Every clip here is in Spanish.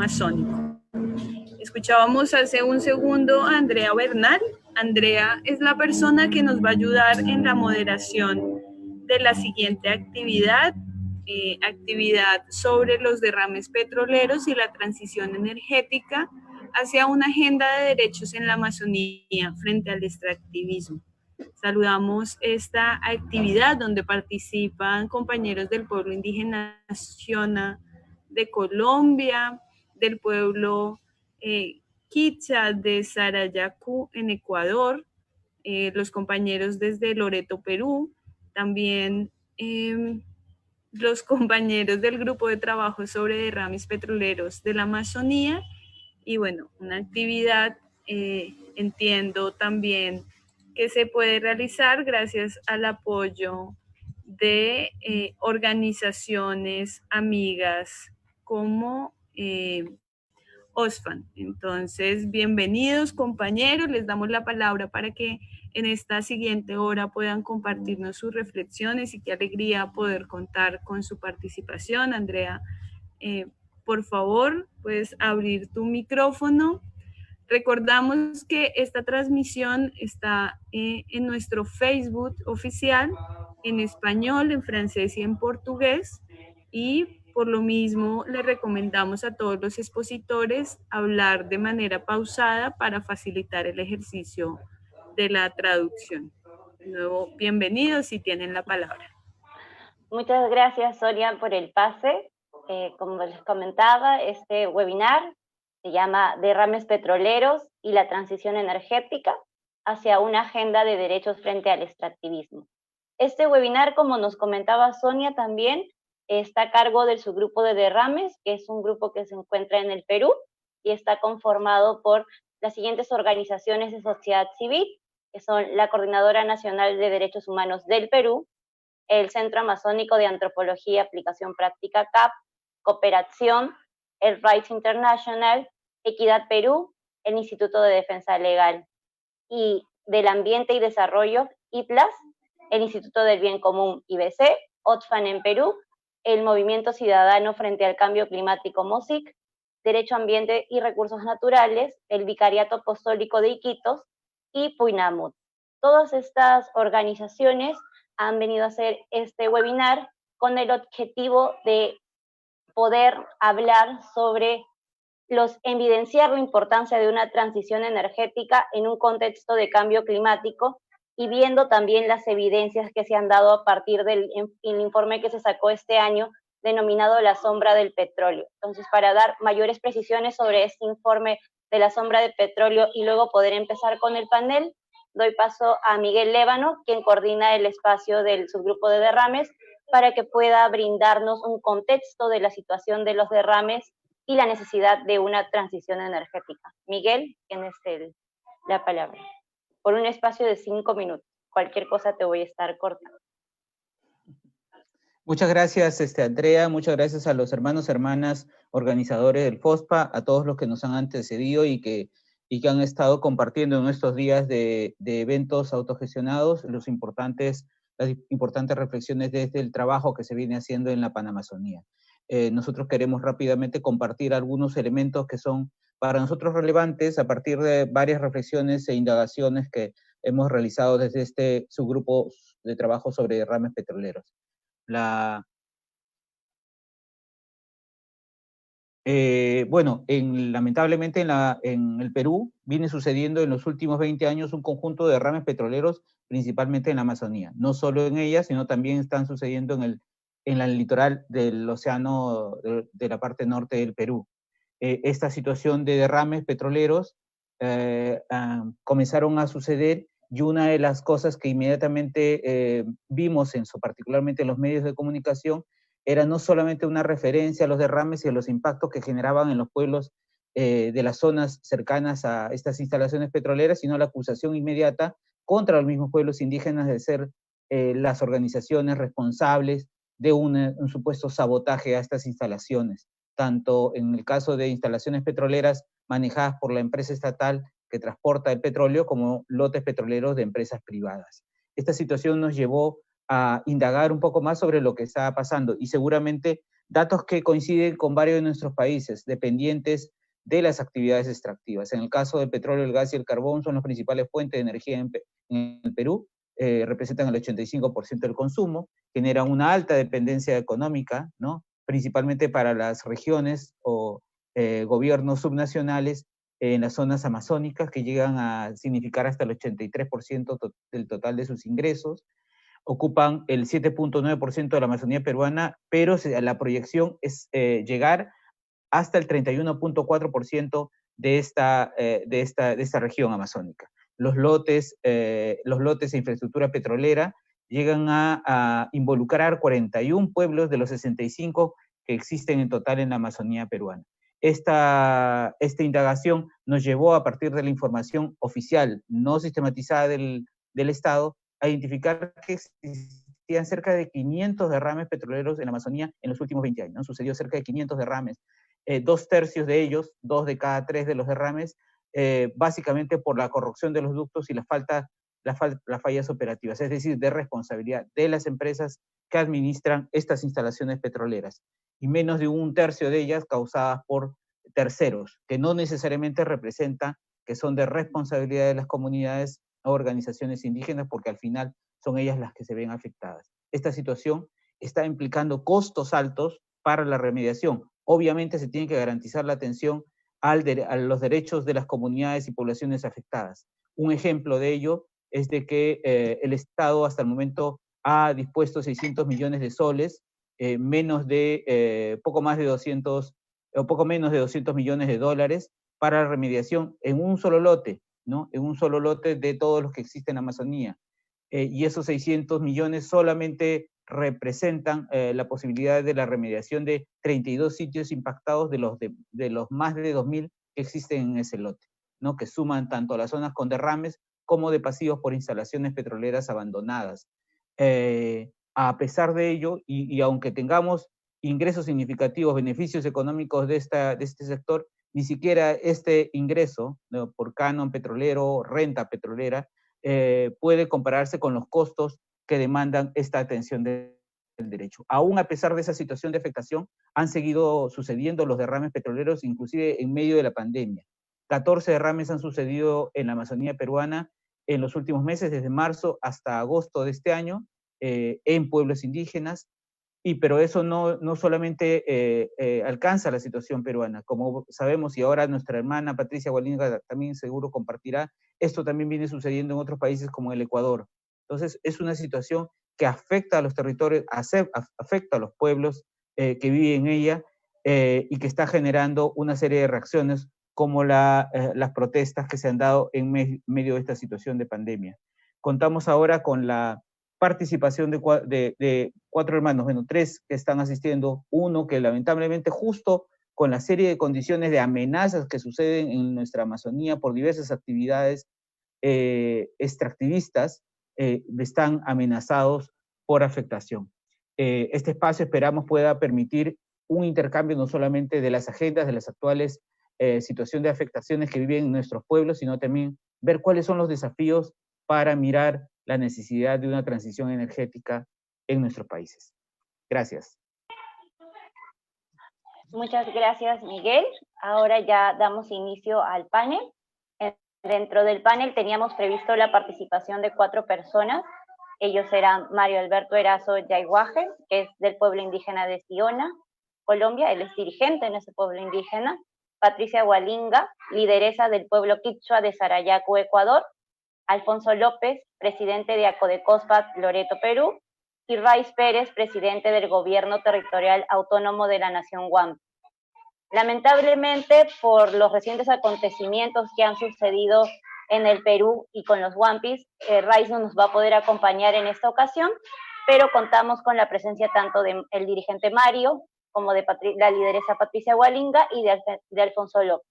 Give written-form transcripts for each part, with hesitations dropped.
amazónico. Escuchábamos hace un segundo a Andrea Bernal. Andrea es la persona que nos va a ayudar en la moderación de la siguiente actividad, actividad sobre los derrames petroleros y la transición energética hacia una agenda de derechos en la Amazonía frente al extractivismo. Saludamos esta actividad donde participan compañeros del pueblo indígena Shona de Colombia, del pueblo Quichua de Sarayaku en Ecuador, los compañeros desde Loreto, Perú, también los compañeros del grupo de trabajo sobre derrames petroleros de la Amazonía y bueno, una actividad entiendo también que se puede realizar gracias al apoyo de organizaciones amigas como OSFAN. Entonces, bienvenidos compañeros, les damos la palabra para que en esta siguiente hora puedan compartirnos sus reflexiones y qué alegría poder contar con su participación. Andrea, por favor, puedes abrir tu micrófono. Recordamos que esta transmisión está en nuestro Facebook oficial, en español, en francés y en portugués, y por lo mismo le recomendamos a todos los expositores hablar de manera pausada para facilitar el ejercicio de la traducción. De nuevo, bienvenidos y tienen la palabra. Muchas gracias, Sonia, por el pase. Como les comentaba, este webinar se llama Derrames petroleros y la transición energética hacia una agenda de derechos frente al extractivismo. Este webinar, como nos comentaba Sonia también, está a cargo del subgrupo de derrames, que es un grupo que se encuentra en el Perú y está conformado por las siguientes organizaciones de sociedad civil, que son la Coordinadora Nacional de Derechos Humanos del Perú, el Centro Amazónico de Antropología y Aplicación Práctica CAP, Cooperación, el Rights International, Equidad Perú, el Instituto de Defensa Legal y del Ambiente y Desarrollo, IPLAS, el Instituto del Bien Común, IBC, OTFAN en Perú, el Movimiento Ciudadano Frente al Cambio Climático, MOSIC, Derecho Ambiente y Recursos Naturales, el Vicariato Apostólico de Iquitos y Puinamut. Todas estas organizaciones han venido a hacer este webinar con el objetivo de poder hablar sobre evidenciar la importancia de una transición energética en un contexto de cambio climático y viendo también las evidencias que se han dado a partir del informe que se sacó este año denominado La Sombra del Petróleo. Entonces, para dar mayores precisiones sobre este informe de la sombra del petróleo y luego poder empezar con el panel, doy paso a Miguel Lévano, quien coordina el espacio del subgrupo de derrames, para que pueda brindarnos un contexto de la situación de los derrames y la necesidad de una transición energética. Miguel, tienes la palabra. Por un espacio de 5 minutos. Cualquier cosa te voy a estar cortando. Muchas gracias, Andrea. Muchas gracias a los hermanos y hermanas organizadores del FOSPA, a todos los que nos han antecedido y que han estado compartiendo en estos días de eventos autogestionados las importantes reflexiones desde el trabajo que se viene haciendo en la Panamazonía. Nosotros queremos rápidamente compartir algunos elementos que son para nosotros relevantes a partir de varias reflexiones e indagaciones que hemos realizado desde este subgrupo de trabajo sobre derrames petroleros. Lamentablemente en el Perú viene sucediendo en los últimos 20 años un conjunto de derrames petroleros, principalmente en la Amazonía. No solo en ella, sino también están sucediendo en el litoral del océano de la parte norte del Perú. Esta situación de derrames petroleros comenzaron a suceder y una de las cosas que inmediatamente vimos, particularmente en los medios de comunicación, era no solamente una referencia a los derrames y a los impactos que generaban en los pueblos de las zonas cercanas a estas instalaciones petroleras, sino la acusación inmediata contra los mismos pueblos indígenas de ser las organizaciones responsables de un supuesto sabotaje a estas instalaciones, tanto en el caso de instalaciones petroleras manejadas por la empresa estatal que transporta el petróleo, como lotes petroleros de empresas privadas. Esta situación nos llevó a indagar un poco más sobre lo que estaba pasando y seguramente datos que coinciden con varios de nuestros países dependientes de las actividades extractivas. En el caso del petróleo, el gas y el carbón son las principales fuentes de energía en el Perú, representan el 85% del consumo, generan una alta dependencia económica, ¿no? Principalmente para las regiones o gobiernos subnacionales en las zonas amazónicas, que llegan a significar hasta el 83% del total de sus ingresos. Ocupan el 7.9% de la Amazonía peruana, pero la proyección es llegar hasta el 31.4% de esta región amazónica. Los lotes de infraestructura petrolera llegan a involucrar 41 pueblos de los 65 que existen en total en la Amazonía peruana. Esta indagación nos llevó, a partir de la información oficial no sistematizada del Estado, a identificar que existían cerca de 500 derrames petroleros en la Amazonía en los últimos 20 años, ¿no? Sucedió cerca de 500 derrames. 2/3 de ellos, 2 de cada 3 de los derrames, básicamente por la corrupción de los ductos y las fallas operativas, es decir, de responsabilidad de las empresas que administran estas instalaciones petroleras, y menos de 1/3 de ellas causadas por terceros, que no necesariamente representan que son de responsabilidad de las comunidades o organizaciones indígenas, porque al final son ellas las que se ven afectadas. Esta situación está implicando costos altos para la remediación. Obviamente se tiene que garantizar la atención a los derechos de las comunidades y poblaciones afectadas. Un ejemplo de ello es de que el Estado hasta el momento ha dispuesto 600 millones de soles, poco menos de 200 millones de dólares para la remediación en un solo lote, ¿no? En un solo lote de todos los que existen en la Amazonía. Y esos 600 millones solamente representan la posibilidad de la remediación de 32 sitios impactados de los más de 2.000 que existen en ese lote, ¿no? Que suman tanto a las zonas con derrames como de pasivos por instalaciones petroleras abandonadas. A pesar de ello, y aunque tengamos ingresos significativos, beneficios económicos de este sector, ni siquiera este ingreso, ¿no?, por canon petrolero, renta petrolera, puede compararse con los costos que demandan esta atención del derecho. Aún a pesar de esa situación de afectación, han seguido sucediendo los derrames petroleros, inclusive en medio de la pandemia. 14 derrames han sucedido en la Amazonía peruana en los últimos meses, desde marzo hasta agosto de este año, en pueblos indígenas, pero eso no solamente alcanza la situación peruana. Como sabemos, y ahora nuestra hermana Patricia Hualinga también seguro compartirá, esto también viene sucediendo en otros países como el Ecuador. Entonces, es una situación que afecta a los territorios, afecta a los pueblos que viven en ella, y que está generando una serie de reacciones como las protestas que se han dado en medio de esta situación de pandemia. Contamos ahora con la participación de 4 hermanos, bueno, 3 que están asistiendo, uno que lamentablemente justo con la serie de condiciones de amenazas que suceden en nuestra Amazonía por diversas actividades extractivistas, están amenazados por afectación. Este espacio esperamos pueda permitir un intercambio no solamente de las agendas, de las actuales situaciones de afectaciones que viven nuestros pueblos, sino también ver cuáles son los desafíos para mirar la necesidad de una transición energética en nuestros países. Gracias. Muchas gracias, Miguel. Ahora ya damos inicio al panel. Dentro del panel teníamos previsto la participación de 4 personas. Ellos eran Mario Alberto Erazo Yayguaje, que es del pueblo indígena de Siona, Colombia, él es dirigente en ese pueblo indígena. Patricia Hualinga, lideresa del pueblo quichua de Sarayaco, Ecuador. Alfonso López, presidente de Acodecospat, Loreto, Perú. Y Raiz Pérez, presidente del Gobierno Territorial Autónomo de la Nación Huampi. Lamentablemente, por los recientes acontecimientos que han sucedido en el Perú y con los Huampis, Raiz no nos va a poder acompañar en esta ocasión, pero contamos con la presencia tanto del dirigente Mario como de la lideresa Patricia Hualinga y de Alfonso López.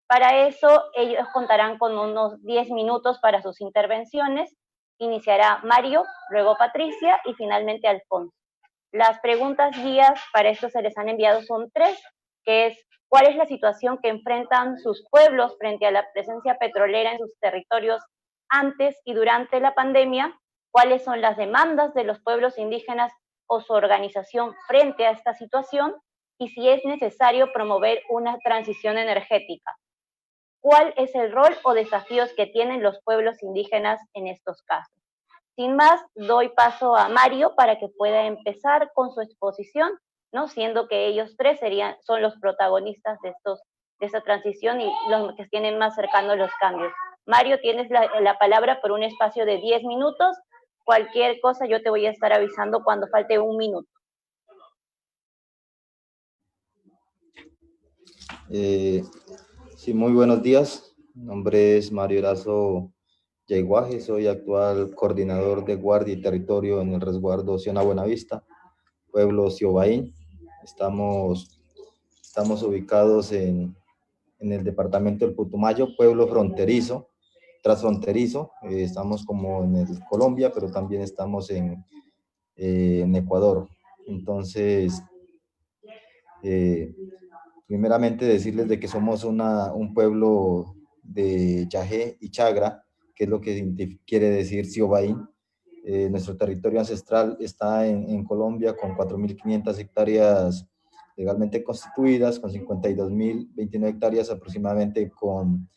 Para eso, ellos contarán con unos 10 minutos para sus intervenciones. Iniciará Mario, luego Patricia y finalmente Alfonso. Las preguntas guías para esto se les han enviado son 3, que es ¿cuál es la situación que enfrentan sus pueblos frente a la presencia petrolera en sus territorios antes y durante la pandemia? ¿Cuáles son las demandas de los pueblos indígenas o su organización frente a esta situación y si es necesario promover una transición energética. ¿Cuál es el rol o desafíos que tienen los pueblos indígenas en estos casos? Sin más, doy paso a Mario para que pueda empezar con su exposición, ¿no? Siendo que ellos tres son los protagonistas de esta transición y los que tienen más cercanos los cambios. Mario, tienes la palabra por un espacio de 10 minutos. Cualquier cosa yo te voy a estar avisando cuando falte un minuto. Sí, muy buenos días. Mi nombre es Mario Erazo Yaiguaje, soy actual coordinador de guardia y territorio en el resguardo Ciona Buenavista, pueblo Ciobaín. Estamos ubicados en el departamento del Putumayo, pueblo fronterizo, transfronterizo. Estamos como en Colombia, pero también estamos en Ecuador. Entonces, primeramente decirles de que somos un pueblo de Yajé y Chagra, que es lo que quiere decir Ciobaín. Nuestro territorio ancestral está en Colombia con 4.500 hectáreas legalmente constituidas, con 52.029 hectáreas aproximadamente con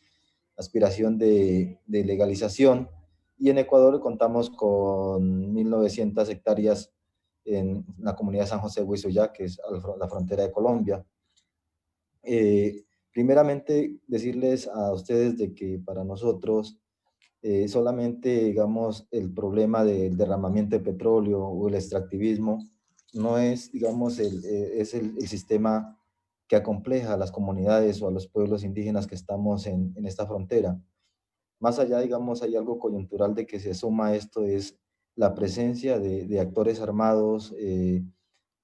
aspiración de legalización, y en Ecuador contamos con 1.900 hectáreas en la comunidad de San José de Huizuyá, que es la frontera de Colombia. Primeramente, decirles a ustedes de que para nosotros solamente, digamos, el problema del derramamiento de petróleo o el extractivismo no es, digamos, es el sistema que acompleja a las comunidades o a los pueblos indígenas que estamos en esta frontera. Más allá, digamos, hay algo coyuntural de que se suma a esto, es la presencia de actores armados,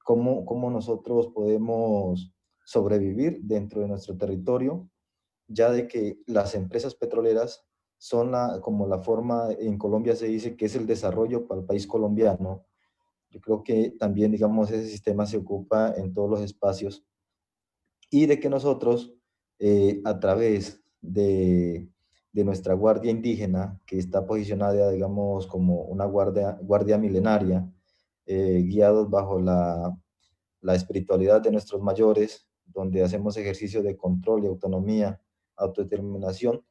cómo nosotros podemos sobrevivir dentro de nuestro territorio, ya de que las empresas petroleras son como la forma, en Colombia se dice que es el desarrollo para el país colombiano. Yo creo que también, digamos, ese sistema se ocupa en todos los espacios, y de que nosotros, a través de nuestra guardia indígena, que está posicionada, digamos, como una guardia milenaria, guiados bajo la espiritualidad de nuestros mayores, donde hacemos ejercicio de control y autonomía, autodeterminación,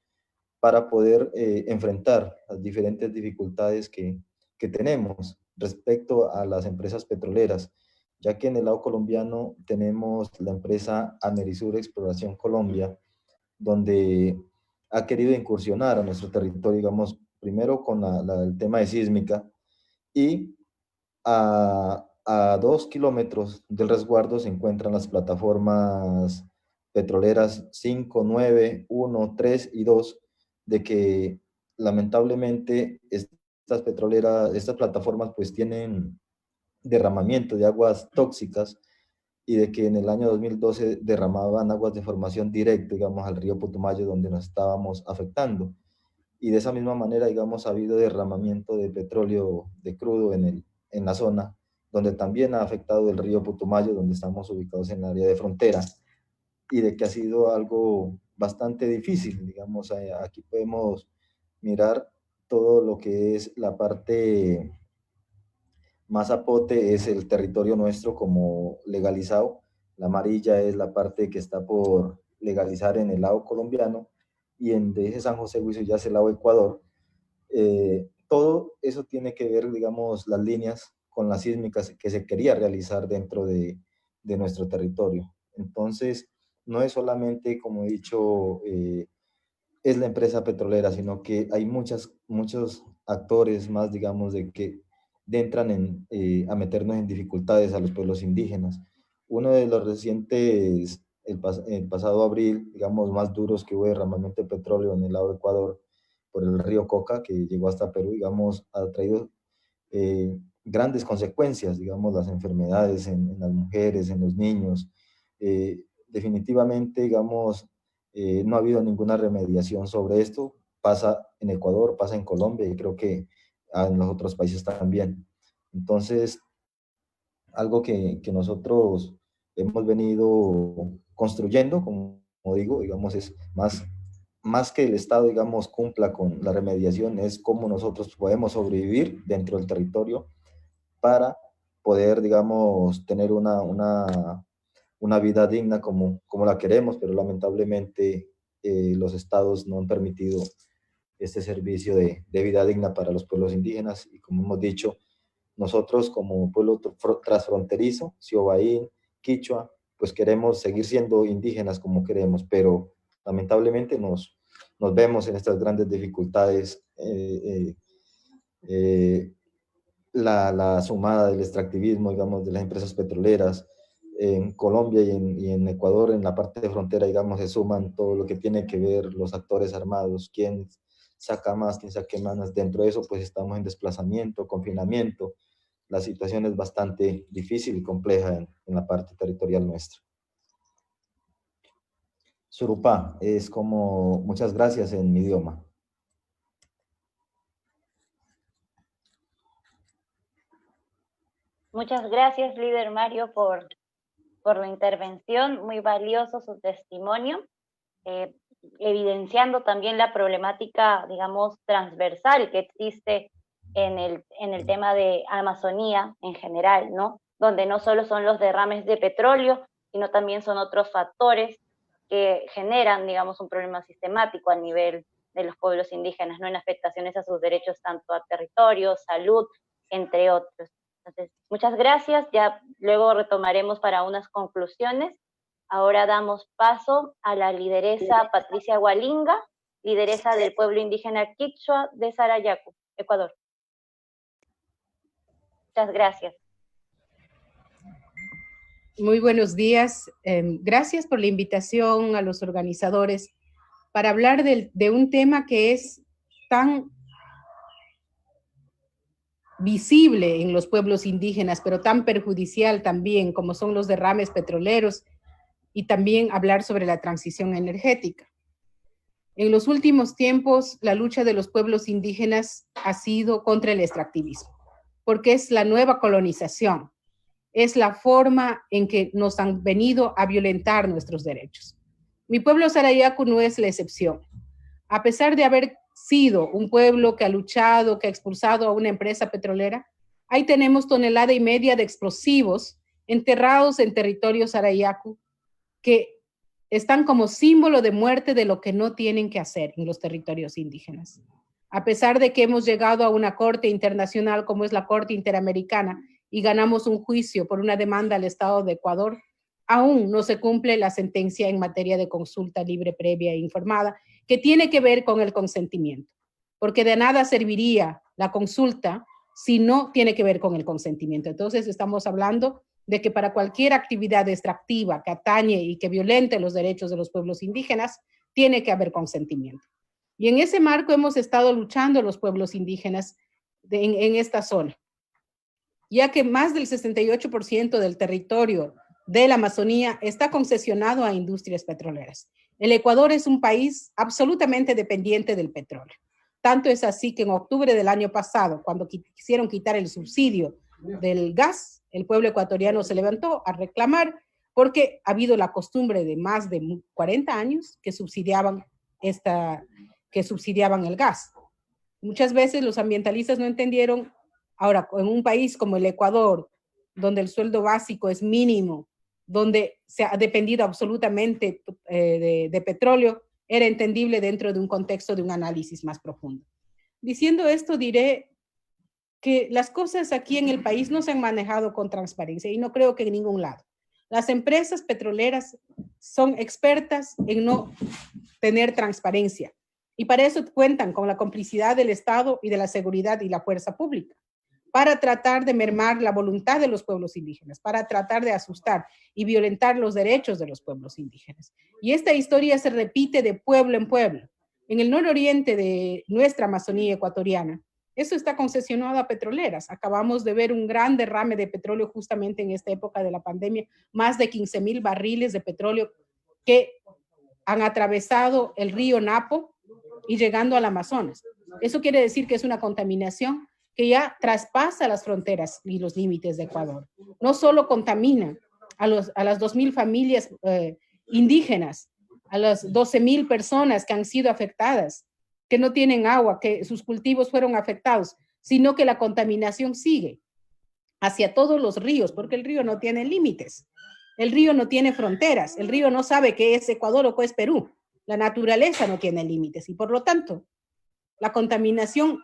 para poder enfrentar las diferentes dificultades que tenemos respecto a las empresas petroleras, ya que en el lado colombiano tenemos la empresa Amerisur Exploración Colombia, donde ha querido incursionar a nuestro territorio, digamos, primero con el tema de sísmica, y a 2 kilómetros del resguardo se encuentran las plataformas petroleras 5, 9, 1, 3 y 2, de que lamentablemente estas plataformas pues tienen derramamiento de aguas tóxicas, y de que en el año 2012 derramaban aguas de formación directa, digamos, al río Putumayo, donde nos estábamos afectando. Y de esa misma manera, digamos, ha habido derramamiento de petróleo de crudo en la zona, donde también ha afectado el río Putumayo, donde estamos ubicados en el área de frontera, y de que ha sido algo bastante difícil. Digamos, aquí podemos mirar todo lo que es la parte más apote, es el territorio nuestro como legalizado. La amarilla es la parte que está por legalizar en el lado colombiano, y en de ese San José Huizuyá es el lado Ecuador. Todo eso tiene que ver, digamos, las líneas con las sísmicas que se quería realizar dentro de nuestro territorio. Entonces, no es solamente, como he dicho, es la empresa petrolera, sino que hay muchos actores más, digamos, de que entran a meternos en dificultades a los pueblos indígenas. Uno de los recientes, el pasado abril, digamos, más duros, que hubo derramamiento de petróleo en el lado de Ecuador por el río Coca, que llegó hasta Perú, digamos, ha traído grandes consecuencias, digamos, las enfermedades en las mujeres, en los niños. Definitivamente, digamos, no ha habido ninguna remediación sobre esto. Pasa en Ecuador, pasa en Colombia, y creo que en los otros países también. Entonces, algo que nosotros hemos venido construyendo, como digo, digamos, es más que el Estado, digamos, cumpla con la remediación, es cómo nosotros podemos sobrevivir dentro del territorio para poder, digamos, tener una vida digna como la queremos, pero lamentablemente los estados no han permitido este servicio de vida digna para los pueblos indígenas. Y como hemos dicho, nosotros como pueblo transfronterizo, Siobaín, Quichua, pues queremos seguir siendo indígenas como queremos, pero lamentablemente nos vemos en estas grandes dificultades. La sumada del extractivismo, digamos, de las empresas petroleras en Colombia y en Ecuador, en la parte de frontera, digamos, se suman todo lo que tiene que ver los actores armados, quién saca más, quién saca menos. Dentro de eso, pues estamos en desplazamiento, confinamiento. La situación es bastante difícil y compleja en la parte territorial nuestra. Surupá es como muchas gracias en mi idioma. Muchas gracias, líder Mario, por la intervención. Muy valioso su testimonio, evidenciando también la problemática, digamos, transversal que existe en el tema de Amazonía en general, ¿no? Donde no solo son los derrames de petróleo, sino también son otros factores que generan, digamos, un problema sistemático a nivel de los pueblos indígenas, ¿no? En afectaciones a sus derechos tanto a territorio, salud, entre otros. Entonces, muchas gracias. Ya luego retomaremos para unas conclusiones. Ahora damos paso a la lideresa Patricia Hualinga, lideresa del pueblo indígena Quichua de Sarayacu, Ecuador. Muchas gracias. Muy buenos días. Gracias por la invitación a los organizadores para hablar de un tema que es tan visible en los pueblos indígenas, pero tan perjudicial también, como son los derrames petroleros, y también hablar sobre la transición energética. En los últimos tiempos, la lucha de los pueblos indígenas ha sido contra el extractivismo, porque es la nueva colonización, es la forma en que nos han venido a violentar nuestros derechos. Mi pueblo Sarayacu no es la excepción. A pesar de haber sido un pueblo que ha luchado, que ha expulsado a una empresa petrolera, ahí tenemos 1,5 toneladas de explosivos enterrados en territorio Sarayacu que están como símbolo de muerte de lo que no tienen que hacer en los territorios indígenas. A pesar de que hemos llegado a una corte internacional como es la Corte Interamericana y ganamos un juicio por una demanda al Estado de Ecuador, aún no se cumple la sentencia en materia de consulta libre, previa e informada, que tiene que ver con el consentimiento, porque de nada serviría la consulta si no tiene que ver con el consentimiento. Entonces estamos hablando de que para cualquier actividad extractiva que atañe y que violente los derechos de los pueblos indígenas, tiene que haber consentimiento. Y en ese marco hemos estado luchando los pueblos indígenas en esta zona, ya que más del 68% del territorio de la Amazonía está concesionado a industrias petroleras. El Ecuador es un país absolutamente dependiente del petróleo. Tanto es así que en octubre del año pasado, cuando quisieron quitar el subsidio del gas, el pueblo ecuatoriano se levantó a reclamar porque ha habido la costumbre de más de 40 años que subsidiaban el gas. Muchas veces los ambientalistas no entendieron. Ahora, en un país como el Ecuador, donde el sueldo básico es mínimo, donde se ha dependido absolutamente de petróleo, era entendible dentro de un contexto de un análisis más profundo. Diciendo esto, diré que las cosas aquí en el país no se han manejado con transparencia y no creo que en ningún lado. Las empresas petroleras son expertas en no tener transparencia y para eso cuentan con la complicidad del Estado y de la seguridad y la fuerza pública, para tratar de mermar la voluntad de los pueblos indígenas, para tratar de asustar y violentar los derechos de los pueblos indígenas. Y esta historia se repite de pueblo en pueblo. En el nororiente de nuestra Amazonía ecuatoriana, eso está concesionado a petroleras. Acabamos de ver un gran derrame de petróleo justamente en esta época de la pandemia, más de 15,000 barriles de petróleo que han atravesado el río Napo y llegando al Amazonas. Eso quiere decir que es una contaminación que ya traspasa las fronteras y los límites de Ecuador. No solo contamina a las 2,000 familias indígenas, a las 12,000 personas que han sido afectadas, que no tienen agua, que sus cultivos fueron afectados, sino que la contaminación sigue. hacia todos los ríos, porque el río no tiene límites, el río no tiene fronteras, el río no sabe qué es Ecuador o qué es Perú, la naturaleza no tiene límites y por lo tanto la contaminación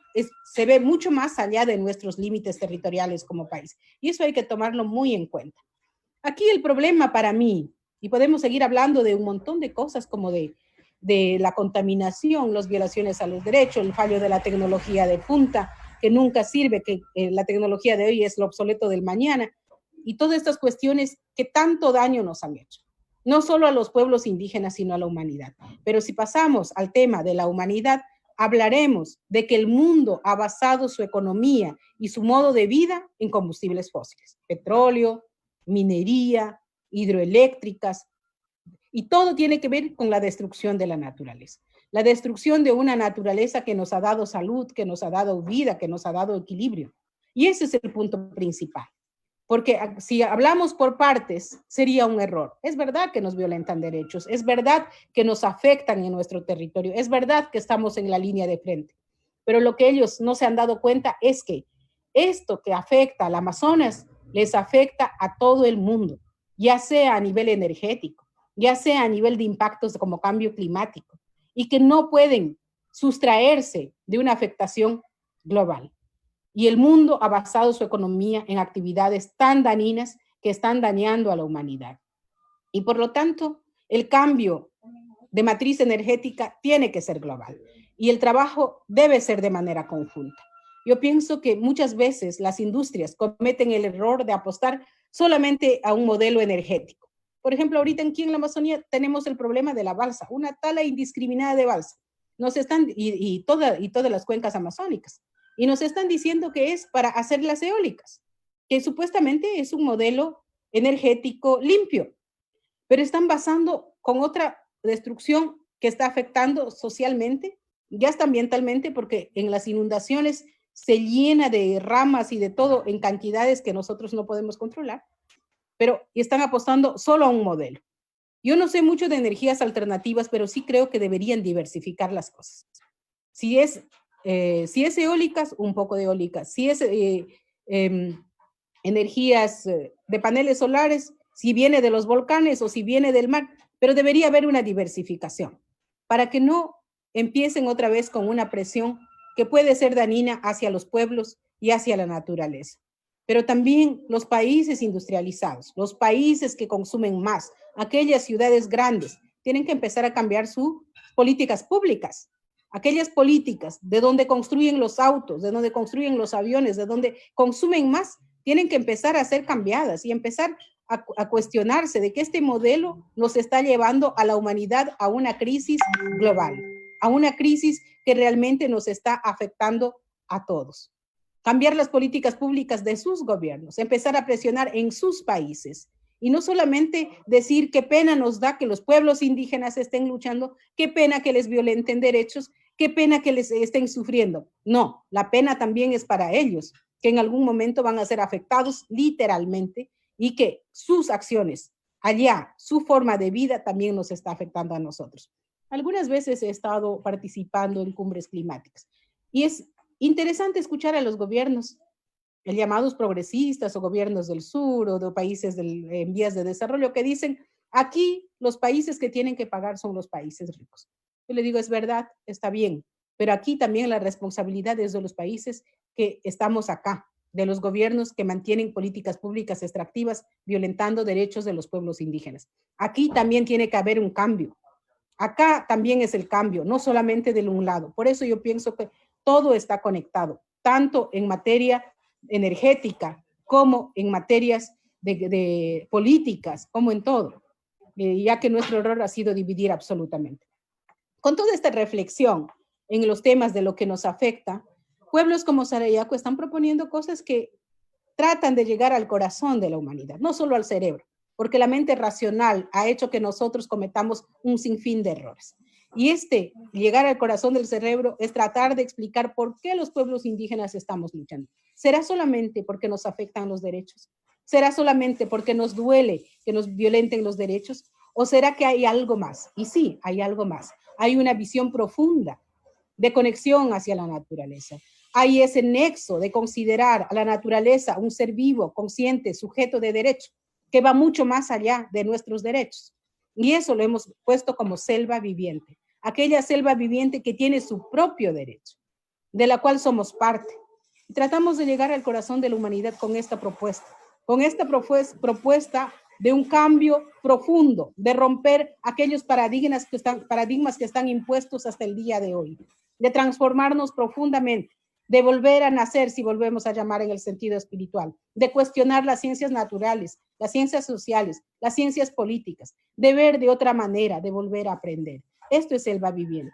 se ve mucho más allá de nuestros límites territoriales como país y eso hay que tomarlo muy en cuenta. Aquí el problema para mí, y podemos seguir hablando de un montón de cosas como de la contaminación, las violaciones a los derechos, el fallo de la tecnología de punta, que nunca sirve, que la tecnología de hoy es lo obsoleto del mañana, y todas estas cuestiones que tanto daño nos han hecho, no solo a los pueblos indígenas, sino a la humanidad. Pero si pasamos al tema de la humanidad, hablaremos de que el mundo ha basado su economía y su modo de vida en combustibles fósiles, petróleo, minería, hidroeléctricas, y todo tiene que ver con la destrucción de la naturaleza. La destrucción de una naturaleza que nos ha dado salud, que nos ha dado vida, que nos ha dado equilibrio. Y ese es el punto principal. Porque si hablamos por partes, sería un error. Es verdad que nos violentan derechos, es verdad que nos afectan en nuestro territorio, es verdad que estamos en la línea de frente. Pero lo que ellos no se han dado cuenta es que esto que afecta al Amazonas les afecta a todo el mundo, ya sea a nivel energético, ya sea a nivel de impactos como cambio climático, y que no pueden sustraerse de una afectación global. Y el mundo ha basado su economía en actividades tan dañinas que están dañando a la humanidad. Y por lo tanto, el cambio de matriz energética tiene que ser global y el trabajo debe ser de manera conjunta. Yo pienso que muchas veces las industrias cometen el error de apostar solamente a un modelo energético. Por ejemplo, ahorita aquí en la Amazonía tenemos el problema de la balsa, una tala indiscriminada de balsa. Y todas las cuencas amazónicas. Y nos están diciendo que es para hacer las eólicas, que supuestamente es un modelo energético limpio, pero están basando con otra destrucción que está afectando socialmente y hasta ambientalmente, porque en las inundaciones se llena de ramas y de todo en cantidades que nosotros no podemos controlar, pero están apostando solo a un modelo. Yo no sé mucho de energías alternativas, pero sí creo que deberían diversificar las cosas. Si es eólicas, un poco de eólicas. Si es energías de paneles solares, si viene de los volcanes o si viene del mar, pero debería haber una diversificación para que no empiecen otra vez con una presión que puede ser dañina hacia los pueblos y hacia la naturaleza. Pero también los países industrializados, los países que consumen más, aquellas ciudades grandes, tienen que empezar a cambiar sus políticas públicas. Aquellas políticas de donde construyen los autos, de donde construyen los aviones, de donde consumen más, tienen que empezar a ser cambiadas y empezar a cuestionarse de que este modelo nos está llevando a la humanidad a una crisis global, a una crisis que realmente nos está afectando a todos. Cambiar las políticas públicas de sus gobiernos, empezar a presionar en sus países. Y no solamente decir qué pena nos da que los pueblos indígenas estén luchando, qué pena que les violenten derechos, qué pena que les estén sufriendo. No, la pena también es para ellos, que en algún momento van a ser afectados literalmente y que sus acciones allá, su forma de vida también nos está afectando a nosotros. Algunas veces he estado participando en cumbres climáticas y es interesante escuchar a los gobiernos llamados progresistas o gobiernos del sur o de países en vías de desarrollo que dicen, aquí los países que tienen que pagar son los países ricos. Yo le digo, es verdad, está bien, pero aquí también la responsabilidad es de los países que estamos acá, de los gobiernos que mantienen políticas públicas extractivas violentando derechos de los pueblos indígenas. Aquí también tiene que haber un cambio. Acá también es el cambio, no solamente de un lado. Por eso yo pienso que todo está conectado, tanto en materia energética, como en materias de políticas, como en todo, ya que nuestro error ha sido dividir absolutamente. Con toda esta reflexión en los temas de lo que nos afecta, pueblos como Sarayaco están proponiendo cosas que tratan de llegar al corazón de la humanidad, no solo al cerebro, porque la mente racional ha hecho que nosotros cometamos un sinfín de errores. Y llegar al corazón del cerebro es tratar de explicar por qué los pueblos indígenas estamos luchando. ¿Será solamente porque nos afectan los derechos? ¿Será solamente porque nos duele que nos violenten los derechos? ¿O será que hay algo más? Y sí, hay algo más. Hay una visión profunda de conexión hacia la naturaleza. hay ese nexo de considerar a la naturaleza un ser vivo, consciente, sujeto de derecho, que va mucho más allá de nuestros derechos. Y eso lo hemos puesto como selva viviente, aquella selva viviente que tiene su propio derecho, de la cual somos parte. Y tratamos de llegar al corazón de la humanidad con esta propuesta de un cambio profundo, de romper aquellos paradigmas que están impuestos hasta el día de hoy, de transformarnos profundamente, de volver a nacer, si volvemos a llamar en el sentido espiritual, de cuestionar las ciencias naturales, las ciencias sociales, las ciencias políticas, de ver de otra manera, de volver a aprender. Esto es selva viviente.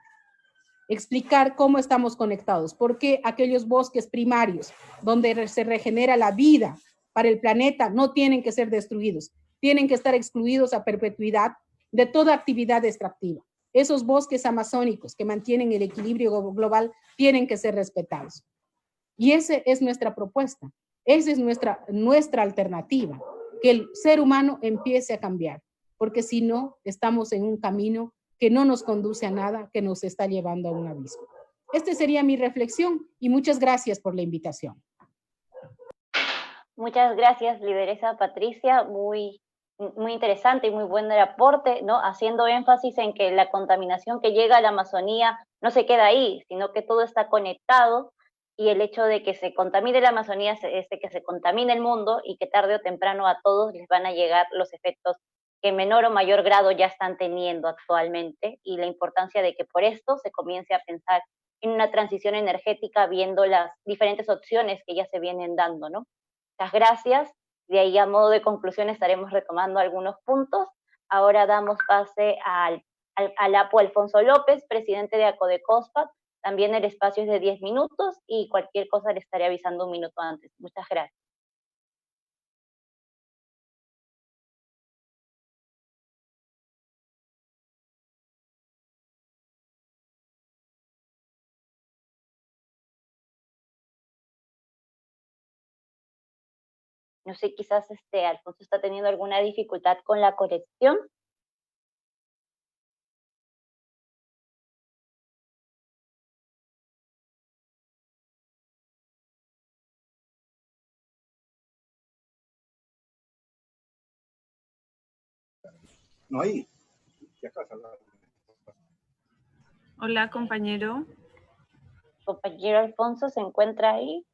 Explicar cómo estamos conectados, por qué aquellos bosques primarios donde se regenera la vida para el planeta no tienen que ser destruidos, tienen que estar excluidos a perpetuidad de toda actividad extractiva. Esos bosques amazónicos que mantienen el equilibrio global tienen que ser respetados. Y esa es nuestra propuesta, esa es nuestra alternativa, que el ser humano empiece a cambiar, porque si no, estamos en un camino que no nos conduce a nada, que nos está llevando a un abismo. Esta sería mi reflexión y muchas gracias por la invitación. Muchas gracias, lideresa Patricia, muy interesante y muy buen el aporte, ¿no? Haciendo énfasis en que la contaminación que llega a la Amazonía no se queda ahí, sino que todo está conectado, y el hecho de que se contamine la Amazonía es de que se contamine el mundo, y que tarde o temprano a todos les van a llegar los efectos que en menor o mayor grado ya están teniendo actualmente, y la importancia de que por esto se comience a pensar en una transición energética viendo las diferentes opciones que ya se vienen dando, ¿no? Muchas gracias. De ahí, a modo de conclusión, estaremos retomando algunos puntos. Ahora damos pase al Apo Alfonso López, presidente de ACODECOSPAC. También el espacio es de 10 minutos y cualquier cosa le estaré avisando un minuto antes. Muchas gracias. No sé, quizás Alfonso está teniendo alguna dificultad con la conexión. No hay. Hola, compañero. Compañero Alfonso, ¿se encuentra ahí?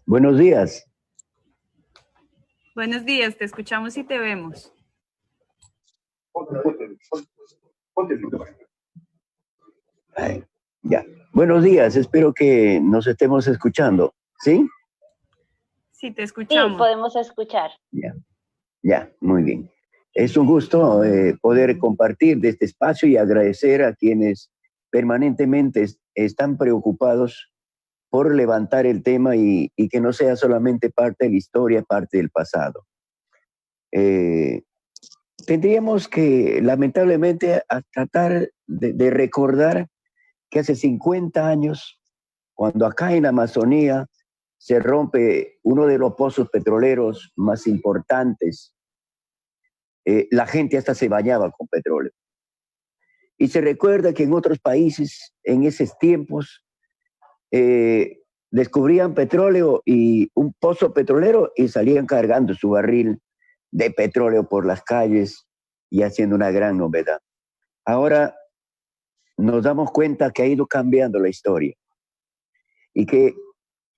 Buenos días. Buenos días, te escuchamos y te vemos. Ya. Buenos días, espero que nos estemos escuchando. ¿Sí? Sí, te escuchamos. Sí, podemos escuchar. Ya, muy bien. Es un gusto poder compartir de este espacio y agradecer a quienes permanentemente están preocupados por levantar el tema y que no sea solamente parte de la historia, parte del pasado. Tendríamos que, lamentablemente, a tratar de recordar que hace 50 años, cuando acá en Amazonía se rompe uno de los pozos petroleros más importantes, la gente hasta se bañaba con petróleo. Y se recuerda que en otros países, en esos tiempos, descubrían petróleo y un pozo petrolero y salían cargando su barril de petróleo por las calles y haciendo una gran novedad. Ahora nos damos cuenta que ha ido cambiando la historia y que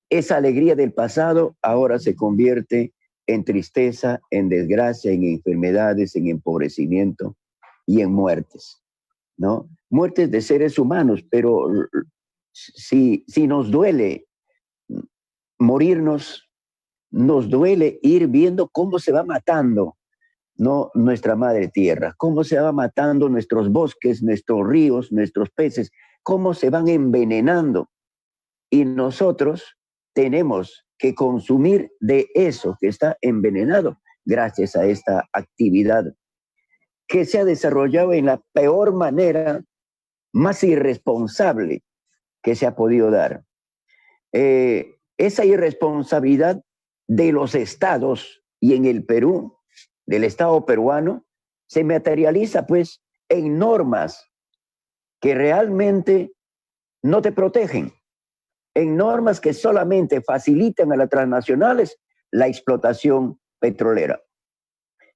esa alegría del pasado ahora se convierte en tristeza, en desgracia, en enfermedades, en empobrecimiento y en muertes, ¿no? Muertes de seres humanos, pero si nos duele morirnos, nos duele ir viendo cómo se va matando, ¿no?, nuestra madre tierra, cómo se va matando nuestros bosques, nuestros ríos, nuestros peces, cómo se van envenenando. Y nosotros tenemos que consumir de eso que está envenenado gracias a esta actividad que se ha desarrollado en la peor manera, más irresponsable que se ha podido dar. Esa irresponsabilidad de los estados, y en el Perú del Estado peruano se materializa pues en normas que realmente no te protegen, en normas que solamente facilitan a las transnacionales la explotación petrolera.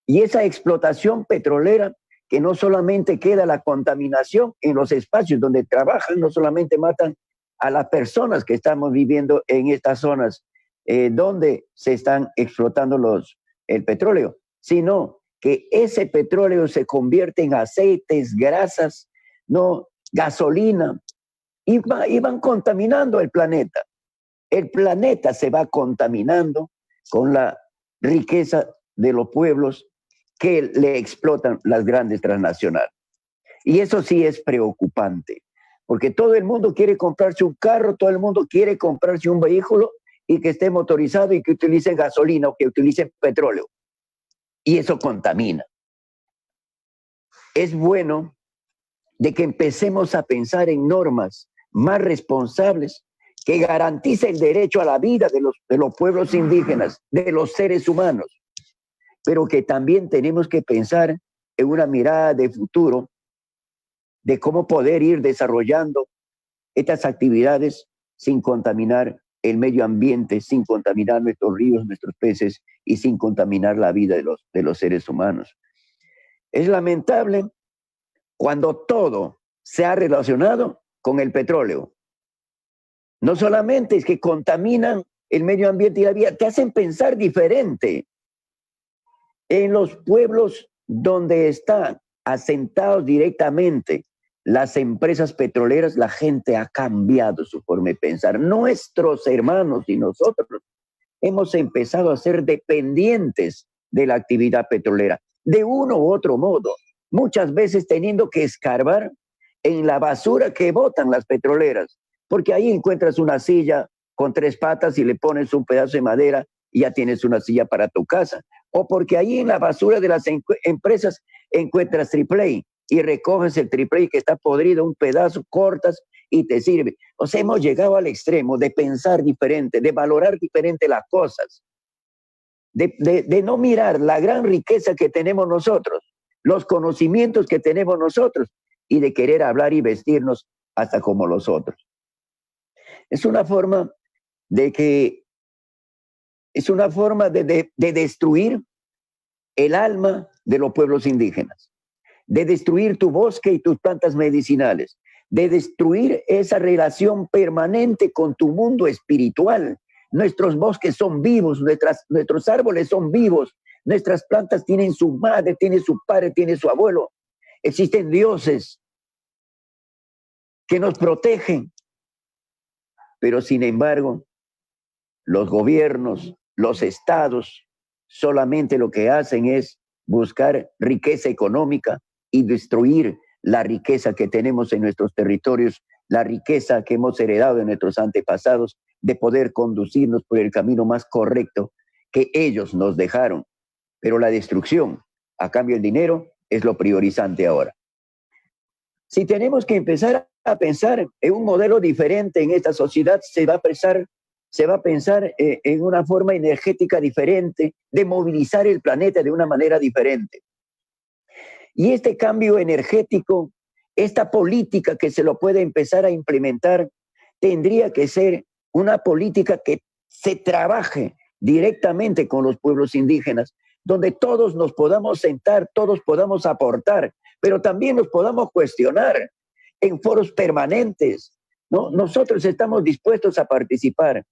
Y esa explotación petrolera, que no solamente queda la contaminación en los espacios donde trabajan, no solamente matan a las personas que estamos viviendo en estas zonas donde se están explotando el petróleo, sino que ese petróleo se convierte en aceites, grasas, no, gasolina, y van contaminando el planeta. El planeta se va contaminando con la riqueza de los pueblos que le explotan las grandes transnacionales. Y eso sí es preocupante, porque todo el mundo quiere comprarse un carro, todo el mundo quiere comprarse un vehículo y que esté motorizado y que utilice gasolina o que utilice petróleo. Y eso contamina. Es bueno de que empecemos a pensar en normas más responsables que garanticen el derecho a la vida de los pueblos indígenas, de los seres humanos, pero que también tenemos que pensar en una mirada de futuro de cómo poder ir desarrollando estas actividades sin contaminar el medio ambiente, sin contaminar nuestros ríos, nuestros peces y sin contaminar la vida de los seres humanos. Es lamentable cuando todo se ha relacionado con el petróleo. No solamente es que contaminan el medio ambiente y la vida, te hacen pensar diferente. En los pueblos donde están asentados directamente las empresas petroleras, la gente ha cambiado su forma de pensar. Nuestros hermanos y nosotros hemos empezado a ser dependientes de la actividad petrolera, de uno u otro modo, muchas veces teniendo que escarbar en la basura que botan las petroleras, porque ahí encuentras una silla con 3 patas y le pones un pedazo de madera y ya tienes una silla para tu casa. O porque ahí en la basura de las empresas encuentras AAA y recoges el AAA que está podrido, un pedazo, cortas y te sirve. O sea, hemos llegado al extremo de pensar diferente, de valorar diferente las cosas, de no mirar la gran riqueza que tenemos nosotros, los conocimientos que tenemos nosotros y de querer hablar y vestirnos hasta como los otros. Es una forma de destruir el alma de los pueblos indígenas, de destruir tu bosque y tus plantas medicinales, de destruir esa relación permanente con tu mundo espiritual. Nuestros bosques son vivos, nuestros árboles son vivos, nuestras plantas tienen su madre, tienen su padre, tienen su abuelo. Existen dioses que nos protegen, pero sin embargo, los gobiernos, los estados, solamente lo que hacen es buscar riqueza económica y destruir la riqueza que tenemos en nuestros territorios, la riqueza que hemos heredado de nuestros antepasados, de poder conducirnos por el camino más correcto que ellos nos dejaron. Pero la destrucción, a cambio del dinero, es lo priorizante ahora. Si tenemos que empezar a pensar en un modelo diferente en esta sociedad, se va a pensar en una forma energética diferente, de movilizar el planeta de una manera diferente. Y este cambio energético, esta política que se lo puede empezar a implementar, tendría que ser una política que se trabaje directamente con los pueblos indígenas, donde todos nos podamos sentar, todos podamos aportar, pero también nos podamos cuestionar en foros permanentes, ¿no? Nosotros estamos dispuestos a participar,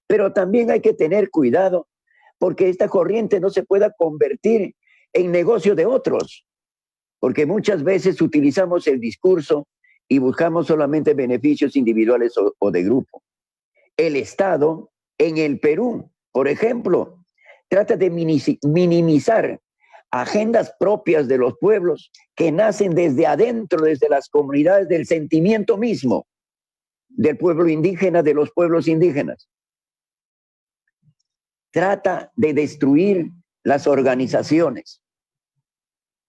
pero también hay que tener cuidado porque esta corriente no se pueda convertir en negocio de otros, porque muchas veces utilizamos el discurso y buscamos solamente beneficios individuales o de grupo. El Estado en el Perú, por ejemplo, trata de minimizar agendas propias de los pueblos que nacen desde adentro, desde las comunidades, del sentimiento mismo del pueblo indígena, de los pueblos indígenas. Trata de destruir las organizaciones.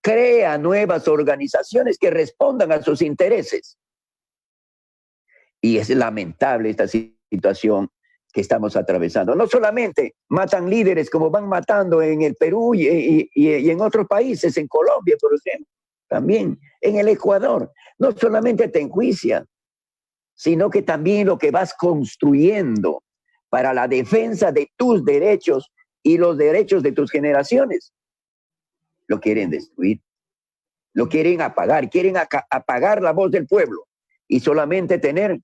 Crea nuevas organizaciones que respondan a sus intereses. Y es lamentable esta situación que estamos atravesando. No solamente matan líderes como van matando en el Perú y en otros países, en Colombia, por ejemplo, también en el Ecuador. No solamente te enjuician, sino que también lo que vas construyendo para la defensa de tus derechos y los derechos de tus generaciones, lo quieren destruir, lo quieren apagar, quieren apagar la voz del pueblo y solamente tener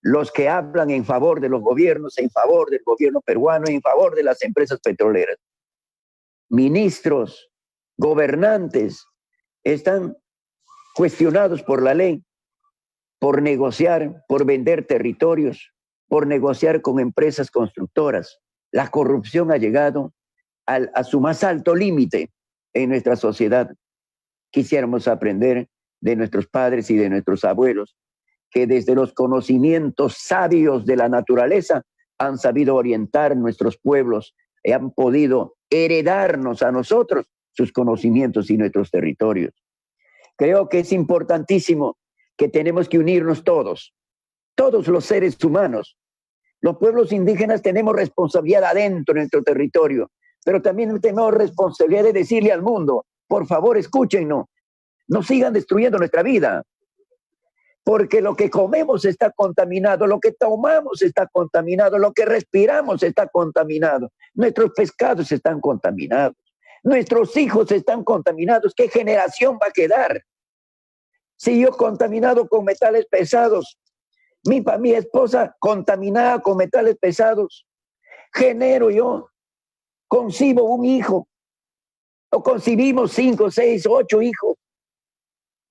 los que hablan en favor de los gobiernos, en favor del gobierno peruano, en favor de las empresas petroleras. Ministros, gobernantes, están cuestionados por la ley, por negociar, por vender territorios, por negociar con empresas constructoras. La corrupción ha llegado a su más alto límite en nuestra sociedad. Quisiéramos aprender de nuestros padres y de nuestros abuelos, que desde los conocimientos sabios de la naturaleza han sabido orientar nuestros pueblos y han podido heredarnos a nosotros sus conocimientos y nuestros territorios. Creo que es importantísimo que tenemos que unirnos todos los seres humanos. Los pueblos indígenas tenemos responsabilidad adentro de nuestro territorio, pero también tenemos responsabilidad de decirle al mundo, por favor, escúchennos, no sigan destruyendo nuestra vida, porque lo que comemos está contaminado, lo que tomamos está contaminado, lo que respiramos está contaminado, nuestros pescados están contaminados, nuestros hijos están contaminados. ¿Qué generación va a quedar? Si yo contaminado con metales pesados, mi esposa contaminada con metales pesados, genero yo, concibo un hijo, o concibimos 5, 6, 8 hijos.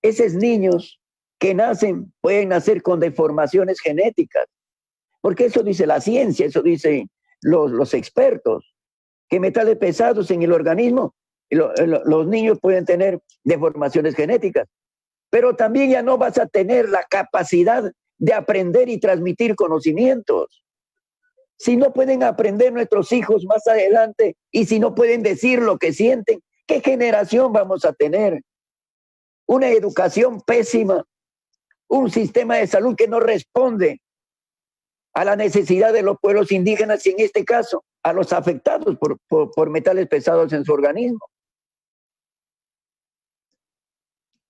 Esos niños que nacen pueden nacer con deformaciones genéticas, porque eso dice la ciencia, eso dicen los expertos, que metales pesados en el organismo, los niños pueden tener deformaciones genéticas, pero también ya no vas a tener la capacidad de aprender y transmitir conocimientos. Si no pueden aprender nuestros hijos más adelante y si no pueden decir lo que sienten, ¿qué generación vamos a tener? Una educación pésima, un sistema de salud que no responde a la necesidad de los pueblos indígenas y en este caso a los afectados por metales pesados en su organismo.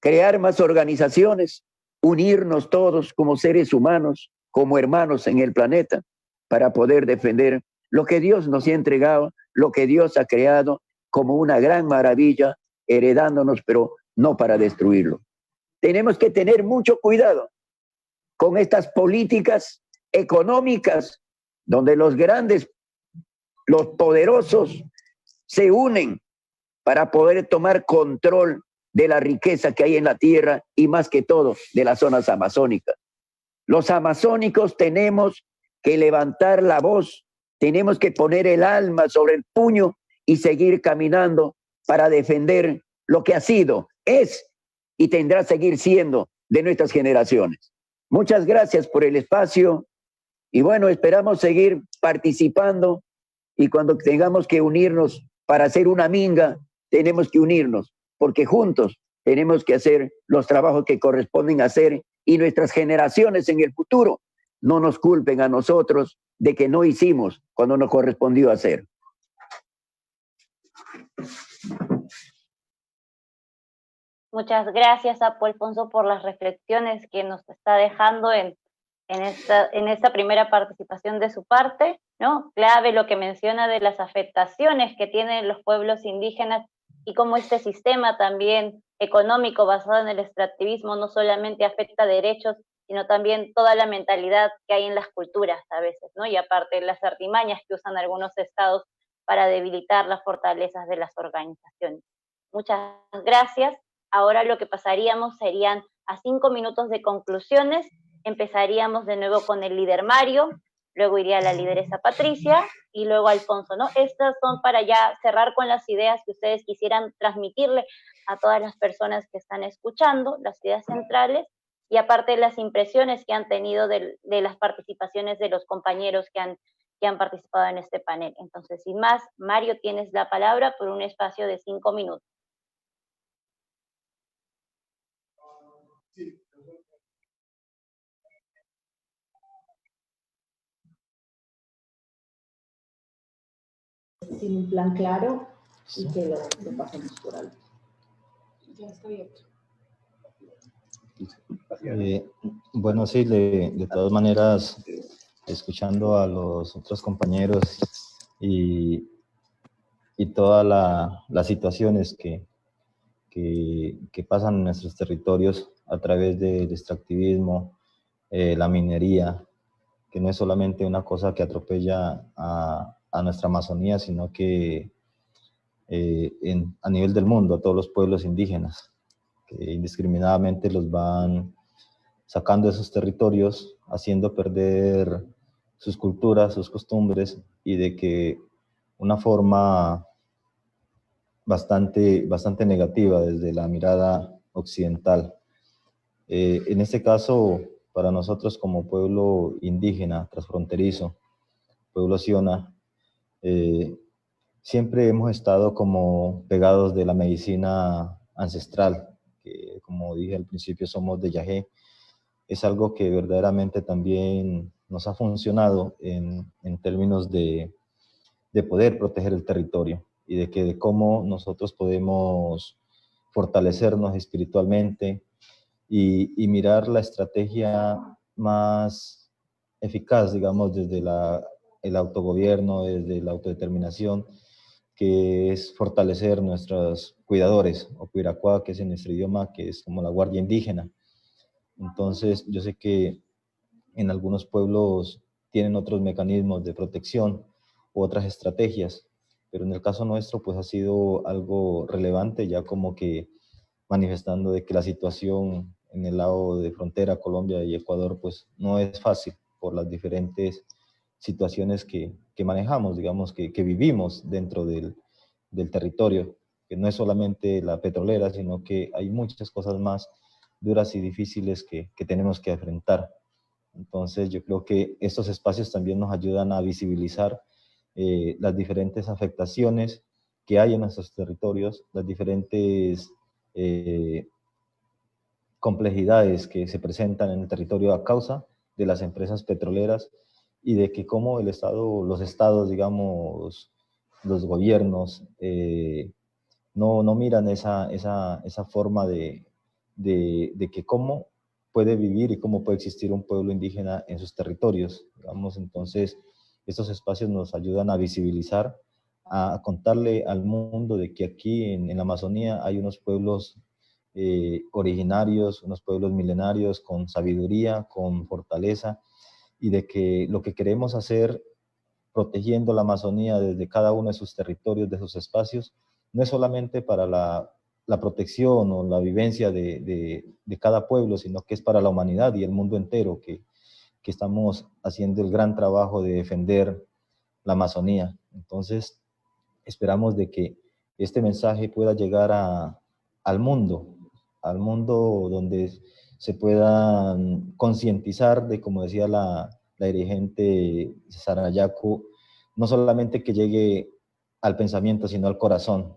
Crear más organizaciones, unirnos todos como seres humanos, como hermanos en el planeta, para poder defender lo que Dios nos ha entregado, lo que Dios ha creado como una gran maravilla, heredándonos, pero no para destruirlo. Tenemos que tener mucho cuidado con estas políticas económicas donde los grandes, los poderosos se unen para poder tomar control de la riqueza que hay en la tierra y más que todo de las zonas amazónicas. Los amazónicos tenemos que levantar la voz, tenemos que poner el alma sobre el puño y seguir caminando para defender lo que ha sido, es y tendrá que seguir siendo de nuestras generaciones. Muchas gracias por el espacio y bueno, esperamos seguir participando y cuando tengamos que unirnos para hacer una minga, tenemos que unirnos porque juntos tenemos que hacer los trabajos que corresponden hacer y nuestras generaciones en el futuro no nos culpen a nosotros de que no hicimos cuando nos correspondió hacer. Muchas gracias, Apo Alfonso, por las reflexiones que nos está dejando en esta primera participación de su parte, ¿no? Clave lo que menciona de las afectaciones que tienen los pueblos indígenas y cómo este sistema también económico basado en el extractivismo no solamente afecta derechos, sino también toda la mentalidad que hay en las culturas a veces, ¿no? Y aparte las artimañas que usan algunos estados para debilitar las fortalezas de las organizaciones. Muchas gracias. Ahora lo que pasaríamos serían a 5 minutos de conclusiones. Empezaríamos de nuevo con el líder Mario, luego iría la lideresa Patricia y luego Alfonso, ¿no? Estas son para ya cerrar con las ideas que ustedes quisieran transmitirle a todas las personas que están escuchando, las ideas centrales, y aparte las impresiones que han tenido de las participaciones de los compañeros que han participado en este panel. Entonces, sin más, Mario, tienes la palabra por un espacio de 5 minutos. sin un plan claro y que lo pasemos por alto. Ya está abierto. Bueno, sí, de todas maneras, escuchando a los otros compañeros y todas las situaciones que pasan en nuestros territorios a través del extractivismo, la minería, que no es solamente una cosa que atropella a nuestra Amazonía, sino que a nivel del mundo, a todos los pueblos indígenas, que indiscriminadamente los van sacando de sus territorios, haciendo perder sus culturas, sus costumbres, y de que una forma bastante negativa desde la mirada occidental. En este caso, para nosotros como pueblo indígena, transfronterizo, pueblo Siona, siempre hemos estado como pegados de la medicina ancestral, que como dije al principio somos de Yajé. Es algo que verdaderamente también nos ha funcionado en términos de poder proteger el territorio y de cómo nosotros podemos fortalecernos espiritualmente y mirar la estrategia más eficaz, digamos, desde el autogobierno, desde la autodeterminación, que es fortalecer nuestros cuidadores, o cuiracuá, que es en nuestro idioma, que es como la guardia indígena. Entonces, yo sé que en algunos pueblos tienen otros mecanismos de protección u otras estrategias, pero en el caso nuestro, pues ha sido algo relevante, ya como que manifestando de que la situación en el lado de frontera Colombia y Ecuador, pues no es fácil por las diferentes situaciones que manejamos, digamos, que vivimos dentro del territorio, que no es solamente la petrolera, sino que hay muchas cosas más duras y difíciles que tenemos que enfrentar. Entonces yo creo que estos espacios también nos ayudan a visibilizar las diferentes afectaciones que hay en nuestros territorios, las diferentes complejidades que se presentan en el territorio a causa de las empresas petroleras, y de que cómo el Estado, los estados, digamos, los gobiernos, no miran esa forma de que cómo puede vivir y cómo puede existir un pueblo indígena en sus territorios, digamos. Entonces, estos espacios nos ayudan a visibilizar, a contarle al mundo de que aquí en la Amazonía hay unos pueblos originarios, unos pueblos milenarios con sabiduría, con fortaleza, y de que lo que queremos hacer protegiendo la Amazonía desde cada uno de sus territorios, de sus espacios, no es solamente para la protección o la vivencia de cada pueblo, sino que es para la humanidad y el mundo entero, que estamos haciendo el gran trabajo de defender la Amazonía. Entonces, esperamos de que este mensaje pueda llegar al mundo donde se puedan concientizar de, como decía la dirigente Sarayaku, no solamente que llegue al pensamiento, sino al corazón,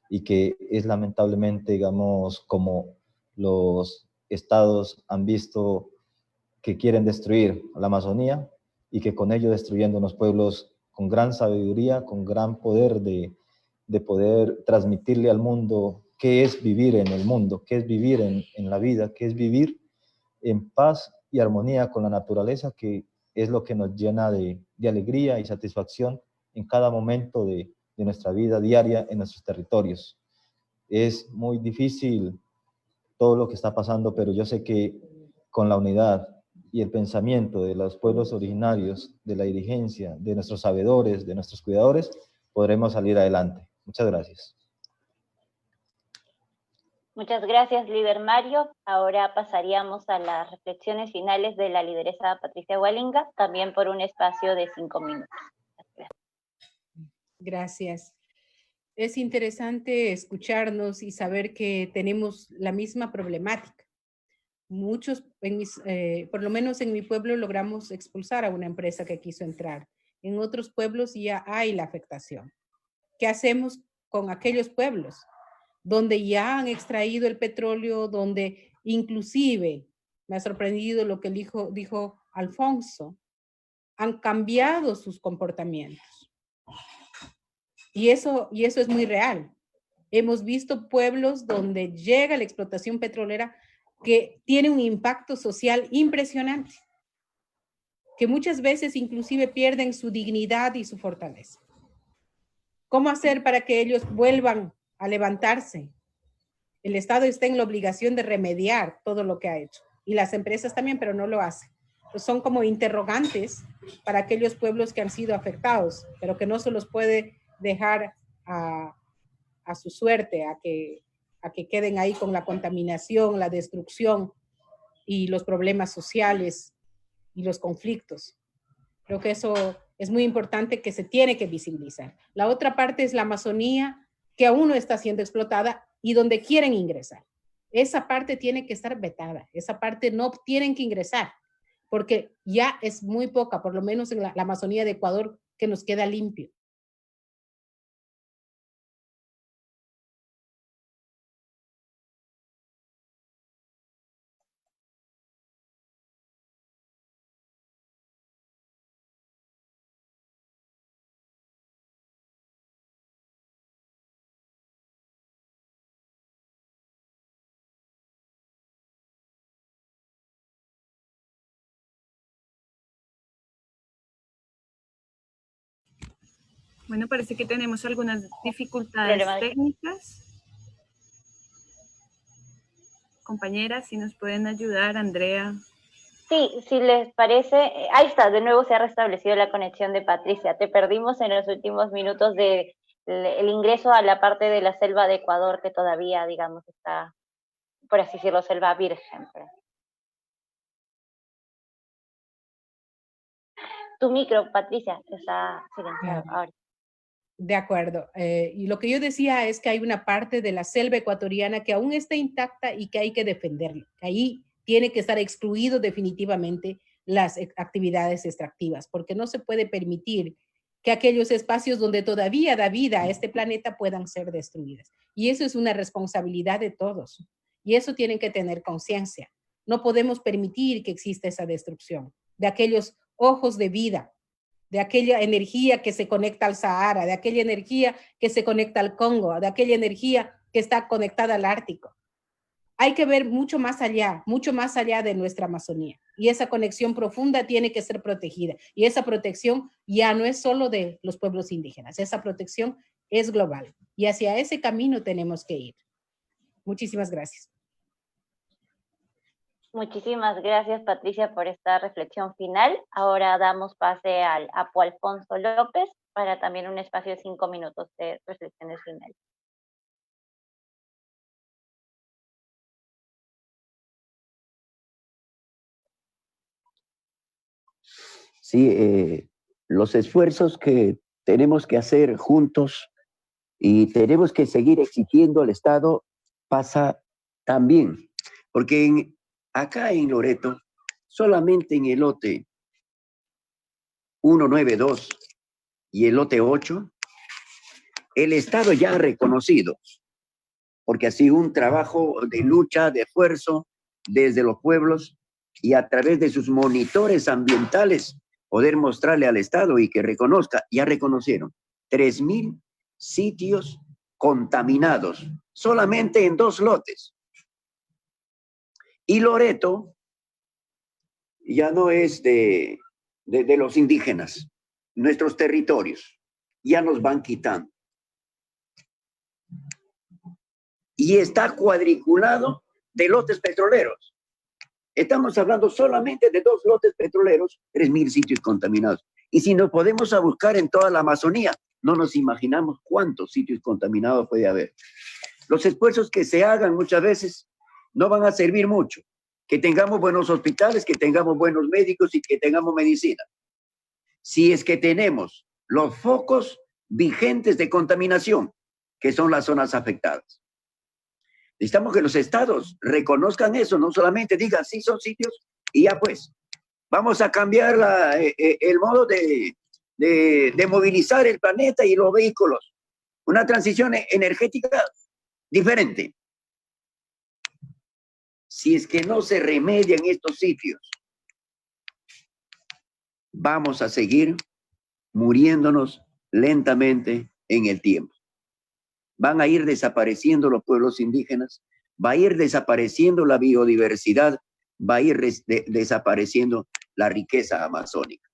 y que es lamentablemente, digamos, como los estados han visto que quieren destruir la Amazonía, y que con ello destruyendo unos pueblos con gran sabiduría, con gran poder de poder transmitirle al mundo qué es vivir en el mundo, qué es vivir en la vida, qué es vivir en paz y armonía con la naturaleza, que es lo que nos llena de alegría y satisfacción en cada momento de nuestra vida diaria en nuestros territorios. Es muy difícil todo lo que está pasando, pero yo sé que con la unidad y el pensamiento de los pueblos originarios, de la dirigencia, de nuestros sabedores, de nuestros cuidadores, podremos salir adelante. Muchas gracias. Muchas gracias, líder Mario. Ahora pasaríamos a las reflexiones finales de la lideresa Patricia Hualinga, también por un espacio de 5 minutos. Gracias. Es interesante escucharnos y saber que tenemos la misma problemática. Muchos, por lo menos en mi pueblo, logramos expulsar a una empresa que quiso entrar. En otros pueblos ya hay la afectación. ¿Qué hacemos con aquellos pueblos donde ya han extraído el petróleo, donde inclusive, me ha sorprendido lo que dijo Alfonso, han cambiado sus comportamientos? Y eso es muy real. Hemos visto pueblos donde llega la explotación petrolera que tiene un impacto social impresionante, que muchas veces inclusive pierden su dignidad y su fortaleza. ¿Cómo hacer para que ellos vuelvan a levantarse? El Estado está en la obligación de remediar todo lo que ha hecho, y las empresas también, pero no lo hacen. Pues son como interrogantes para aquellos pueblos que han sido afectados, pero que no se los puede dejar a su suerte, a que queden ahí con la contaminación, la destrucción y los problemas sociales y los conflictos. Creo que eso es muy importante, que se tiene que visibilizar. La otra parte es la Amazonía, que aún no está siendo explotada y donde quieren ingresar. Esa parte tiene que estar vetada, esa parte no tienen que ingresar, porque ya es muy poca, por lo menos en la Amazonía de Ecuador, que nos queda limpio. Bueno, parece que tenemos algunas dificultades técnicas. Compañeras, si nos pueden ayudar, Andrea. Sí, si les parece, ahí está, de nuevo se ha restablecido la conexión de Patricia. Te perdimos en los últimos minutos de el ingreso a la parte de la selva de Ecuador, que todavía, digamos, está, por así decirlo, selva virgen. Tu micro, Patricia, está silenciado ahora. De acuerdo. Y lo que yo decía es que hay una parte de la selva ecuatoriana que aún está intacta y que hay que defenderlo. Ahí tiene que estar excluido definitivamente las actividades extractivas, porque no se puede permitir que aquellos espacios donde todavía da vida a este planeta puedan ser destruidos. Y eso es una responsabilidad de todos. Y eso tienen que tener conciencia. No podemos permitir que exista esa destrucción de aquellos ojos de vida, de aquella energía que se conecta al Sahara, de aquella energía que se conecta al Congo, de aquella energía que está conectada al Ártico. Hay que ver mucho más allá de nuestra Amazonía. Y esa conexión profunda tiene que ser protegida. Y esa protección ya no es solo de los pueblos indígenas, esa protección es global. Y hacia ese camino tenemos que ir. Muchísimas gracias. Muchísimas gracias, Patricia, por esta reflexión final. Ahora damos pase al Apo Alfonso López para también un espacio de 5 minutos de reflexiones finales. Sí, los esfuerzos que tenemos que hacer juntos y tenemos que seguir exigiendo al Estado pasa también, porque acá en Loreto, solamente en el lote 192 y el lote 8, el Estado ya ha reconocido, porque ha sido un trabajo de lucha, de esfuerzo desde los pueblos y a través de sus monitores ambientales poder mostrarle al Estado y que reconozca, ya reconocieron 3,000 sitios contaminados solamente en 2 lotes. Y Loreto ya no es de los indígenas, nuestros territorios ya nos van quitando. Y está cuadriculado de lotes petroleros. Estamos hablando solamente de 2 lotes petroleros, 3,000 sitios contaminados. Y si nos podemos a buscar en toda la Amazonía, no nos imaginamos cuántos sitios contaminados puede haber. Los esfuerzos que se hagan muchas veces no van a servir mucho. Que tengamos buenos hospitales, que tengamos buenos médicos y que tengamos medicina. Si es que tenemos los focos vigentes de contaminación, que son las zonas afectadas. Necesitamos que los estados reconozcan eso, no solamente digan sí son sitios y ya pues. Vamos a cambiar el modo de movilizar el planeta y los vehículos. Una transición energética diferente. Si es que no se remedian estos sitios, vamos a seguir muriéndonos lentamente en el tiempo. Van a ir desapareciendo los pueblos indígenas, va a ir desapareciendo la biodiversidad, va a ir desapareciendo la riqueza amazónica.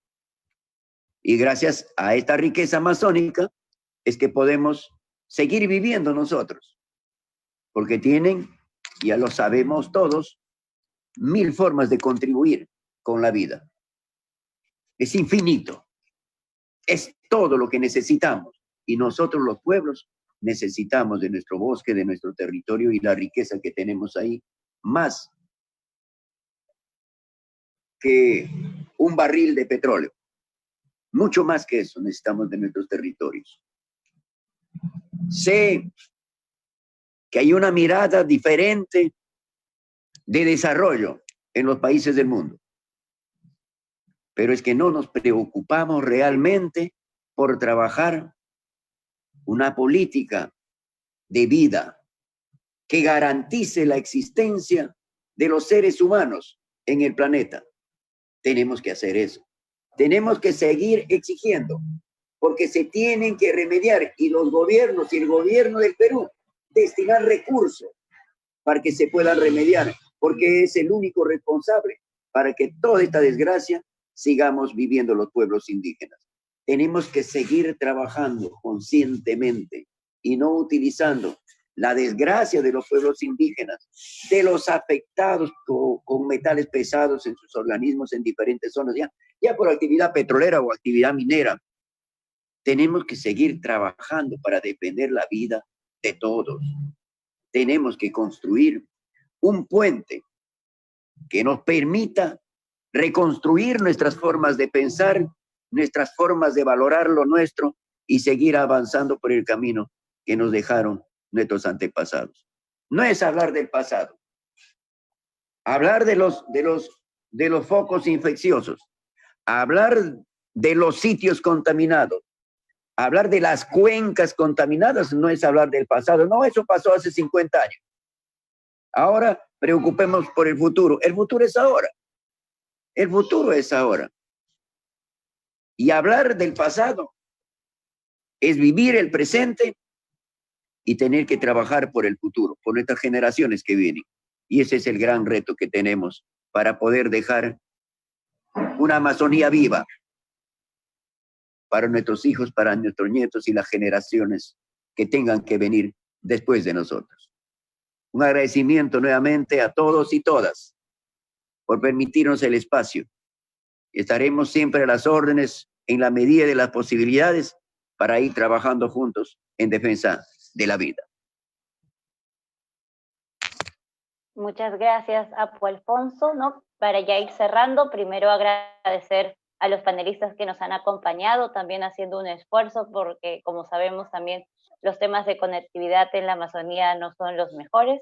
Y gracias a esta riqueza amazónica es que podemos seguir viviendo nosotros, porque tienen, ya lo sabemos todos, 1000 formas de contribuir con la vida. Es infinito, es todo lo que necesitamos, y nosotros los pueblos necesitamos de nuestro bosque, de nuestro territorio y la riqueza que tenemos ahí, más que un barril de petróleo. Mucho más que eso necesitamos de nuestros territorios. Sé que hay una mirada diferente de desarrollo en los países del mundo, pero es que no nos preocupamos realmente por trabajar una política de vida que garantice la existencia de los seres humanos en el planeta. Tenemos que hacer eso. Tenemos que seguir exigiendo, porque se tienen que remediar, y los gobiernos y el gobierno del Perú destinar recursos para que se puedan remediar, porque es el único responsable para que toda esta desgracia sigamos viviendo los pueblos indígenas. Tenemos que seguir trabajando conscientemente y no utilizando la desgracia de los pueblos indígenas, de los afectados con metales pesados en sus organismos en diferentes zonas, ya por actividad petrolera o actividad minera. Tenemos que seguir trabajando para defender la vida de todos. Tenemos que construir un puente que nos permita reconstruir nuestras formas de pensar, nuestras formas de valorar lo nuestro y seguir avanzando por el camino que nos dejaron nuestros antepasados. No es hablar del pasado, hablar de los focos infecciosos, hablar de los sitios contaminados, hablar de las cuencas contaminadas no es hablar del pasado. No, eso pasó hace 50 años. Ahora preocupemos por el futuro. El futuro es ahora. El futuro es ahora. Y hablar del pasado es vivir el presente y tener que trabajar por el futuro, por nuestras generaciones que vienen. Y ese es el gran reto que tenemos para poder dejar una Amazonía viva para nuestros hijos, para nuestros nietos y las generaciones que tengan que venir después de nosotros. Un agradecimiento nuevamente a todos y todas por permitirnos el espacio. Estaremos siempre a las órdenes en la medida de las posibilidades para ir trabajando juntos en defensa de la vida. Muchas gracias, Apu Alfonso, ¿no? Para ya ir cerrando, primero agradecer a los panelistas que nos han acompañado, también haciendo un esfuerzo, porque como sabemos también los temas de conectividad en la Amazonía no son los mejores,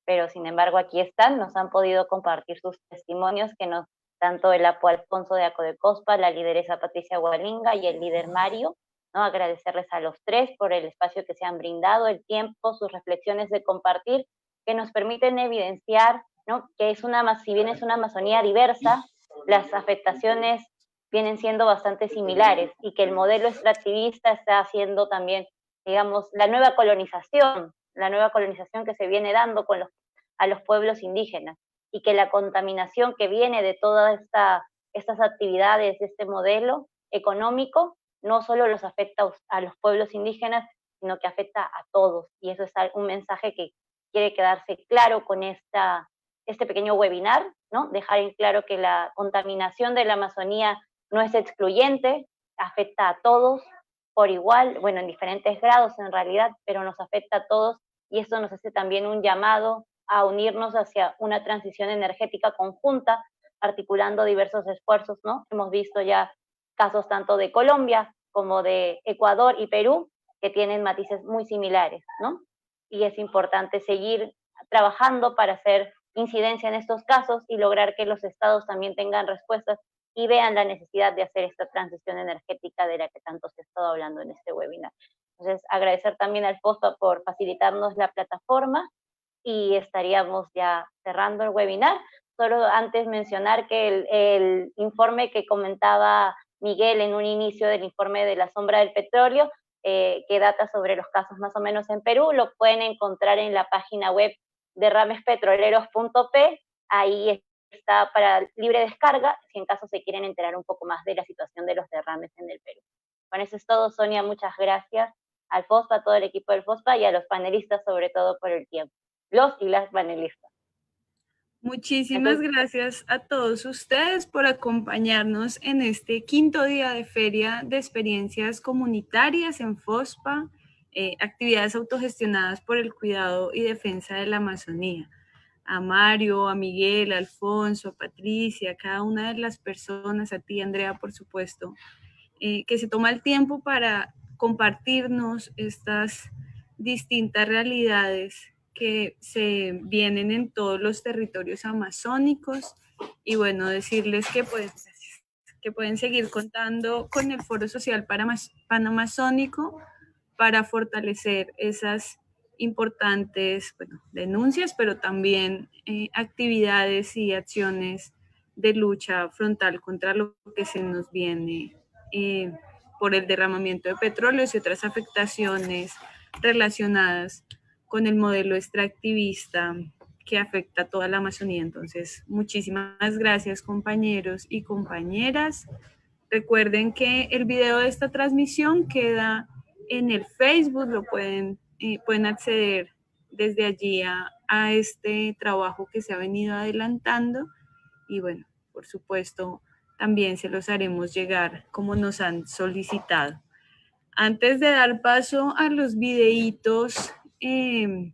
pero sin embargo aquí están, nos han podido compartir sus testimonios, que nos, tanto el Apu Alfonso de Acodecospa, la lideresa Patricia Hualinga y el líder Mario, ¿no? Agradecerles a los tres por el espacio que se han brindado, el tiempo, sus reflexiones de compartir, que nos permiten evidenciar, ¿no? Que es si bien es una Amazonía diversa, las afectaciones vienen siendo bastante similares y que el modelo extractivista está haciendo también, digamos, la nueva colonización que se viene dando a los pueblos indígenas, y que la contaminación que viene de todas estas actividades, de este modelo económico, no solo los afecta a los pueblos indígenas, sino que afecta a todos. Y eso es un mensaje que quiere quedarse claro con este pequeño webinar, ¿no? Dejar en claro que la contaminación de la Amazonía no es excluyente, afecta a todos por igual, bueno, en diferentes grados en realidad, pero nos afecta a todos, y esto nos hace también un llamado a unirnos hacia una transición energética conjunta, articulando diversos esfuerzos, ¿no? Hemos visto ya casos tanto de Colombia como de Ecuador y Perú, que tienen matices muy similares, ¿no? Y es importante seguir trabajando para hacer incidencia en estos casos y lograr que los estados también tengan respuestas y vean la necesidad de hacer esta transición energética de la que tanto se ha estado hablando en este webinar. Entonces, agradecer también al FOSPA por facilitarnos la plataforma, y estaríamos ya cerrando el webinar. Solo antes mencionar que el informe que comentaba Miguel en un inicio del informe de la sombra del petróleo que data sobre los casos más o menos en Perú, lo pueden encontrar en la página web derramespetroleros.p. Ahí está para libre descarga, si en caso se quieren enterar un poco más de la situación de los derrames en el Perú. Con eso es todo, Sonia, muchas gracias al FOSPA, a todo el equipo del FOSPA y a los panelistas sobre todo por el tiempo. Los y las panelistas. Muchísimas gracias a todos ustedes por acompañarnos en este quinto día de Feria de Experiencias Comunitarias en FOSPA, actividades autogestionadas por el cuidado y defensa de la Amazonía. A Mario, a Miguel, a Alfonso, a Patricia, a cada una de las personas, a ti, Andrea, por supuesto, que se toma el tiempo para compartirnos estas distintas realidades que se vienen en todos los territorios amazónicos, y bueno, decirles que pueden seguir contando con el Foro Social Panamazónico para fortalecer esas importantes denuncias, pero también actividades y acciones de lucha frontal contra lo que se nos viene por el derramamiento de petróleo y otras afectaciones relacionadas con el modelo extractivista que afecta a toda la Amazonía. Entonces, muchísimas gracias, compañeros y compañeras. Recuerden que el video de esta transmisión queda en el Facebook, lo pueden acceder desde allí a este trabajo que se ha venido adelantando, y bueno, por supuesto, también se los haremos llegar como nos han solicitado. Antes de dar paso a los videitos de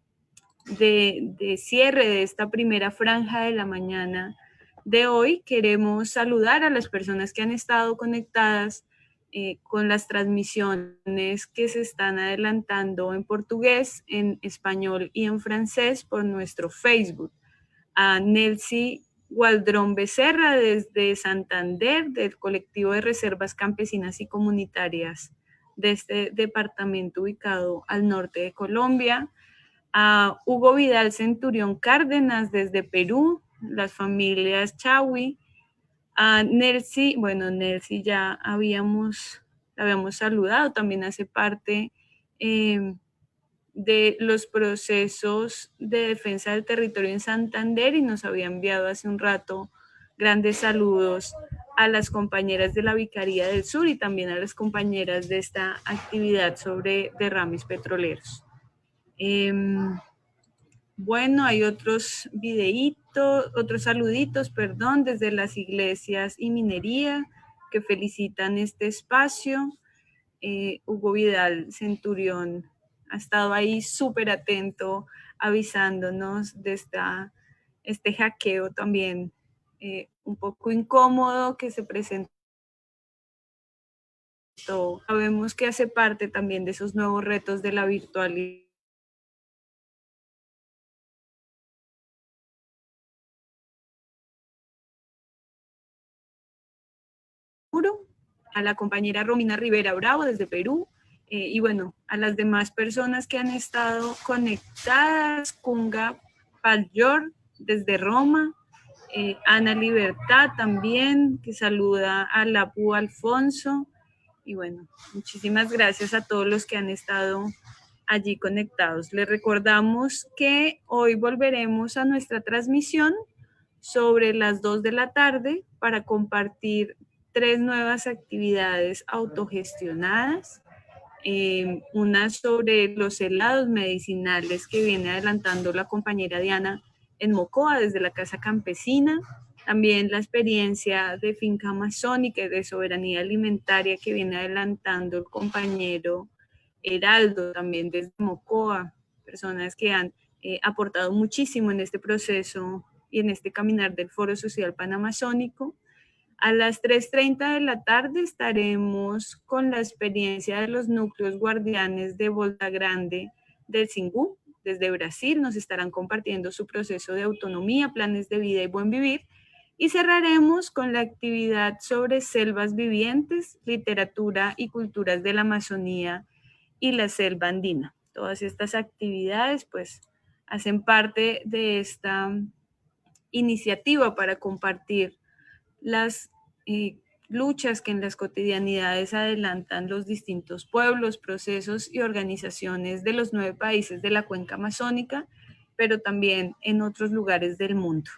cierre de esta primera franja de la mañana de hoy, queremos saludar a las personas que han estado conectadas con las transmisiones que se están adelantando en portugués, en español y en francés por nuestro Facebook. A Nelcy Gualdrón Becerra desde Santander, del colectivo de reservas campesinas y comunitarias de este departamento ubicado al norte de Colombia. A Hugo Vidal Centurión Cárdenas desde Perú, las familias Chawi. A Nelcy, bueno, Nelcy ya la habíamos saludado, también hace parte de los procesos de defensa del territorio en Santander y nos había enviado hace un rato grandes saludos a las compañeras de la Vicaría del Sur y también a las compañeras de esta actividad sobre derrames petroleros. Bueno, hay otros videitos, otros saluditos, perdón, desde las iglesias y minería que felicitan este espacio. Hugo Vidal Centurión ha estado ahí súper atento, avisándonos de este hackeo también un poco incómodo que se presentó. Sabemos que hace parte también de esos nuevos retos de la virtualidad. A la compañera Romina Rivera Bravo desde Perú, y bueno, a las demás personas que han estado conectadas, Kunga Payor desde Roma, Ana Libertad también, que saluda a Lapu Alfonso, y bueno, muchísimas gracias a todos los que han estado allí conectados. Les recordamos que hoy volveremos a nuestra transmisión sobre las 2 de la tarde para compartir 3 nuevas actividades autogestionadas, una sobre los helados medicinales que viene adelantando la compañera Diana en Mocoa desde la Casa Campesina, también la experiencia de finca amazónica y de soberanía alimentaria que viene adelantando el compañero Heraldo también desde Mocoa, personas que han aportado muchísimo en este proceso y en este caminar del Foro Social Panamazónico. A las 3:30 de la tarde estaremos con la experiencia de los núcleos guardianes de Volta Grande del Xingu, desde Brasil. Nos estarán compartiendo su proceso de autonomía, planes de vida y buen vivir. Y cerraremos con la actividad sobre selvas vivientes, literatura y culturas de la Amazonía y la selva andina. Todas estas actividades pues hacen parte de esta iniciativa para compartir las luchas que en las cotidianidades adelantan los distintos pueblos, procesos y organizaciones de los 9 países de la cuenca amazónica, pero también en otros lugares del mundo.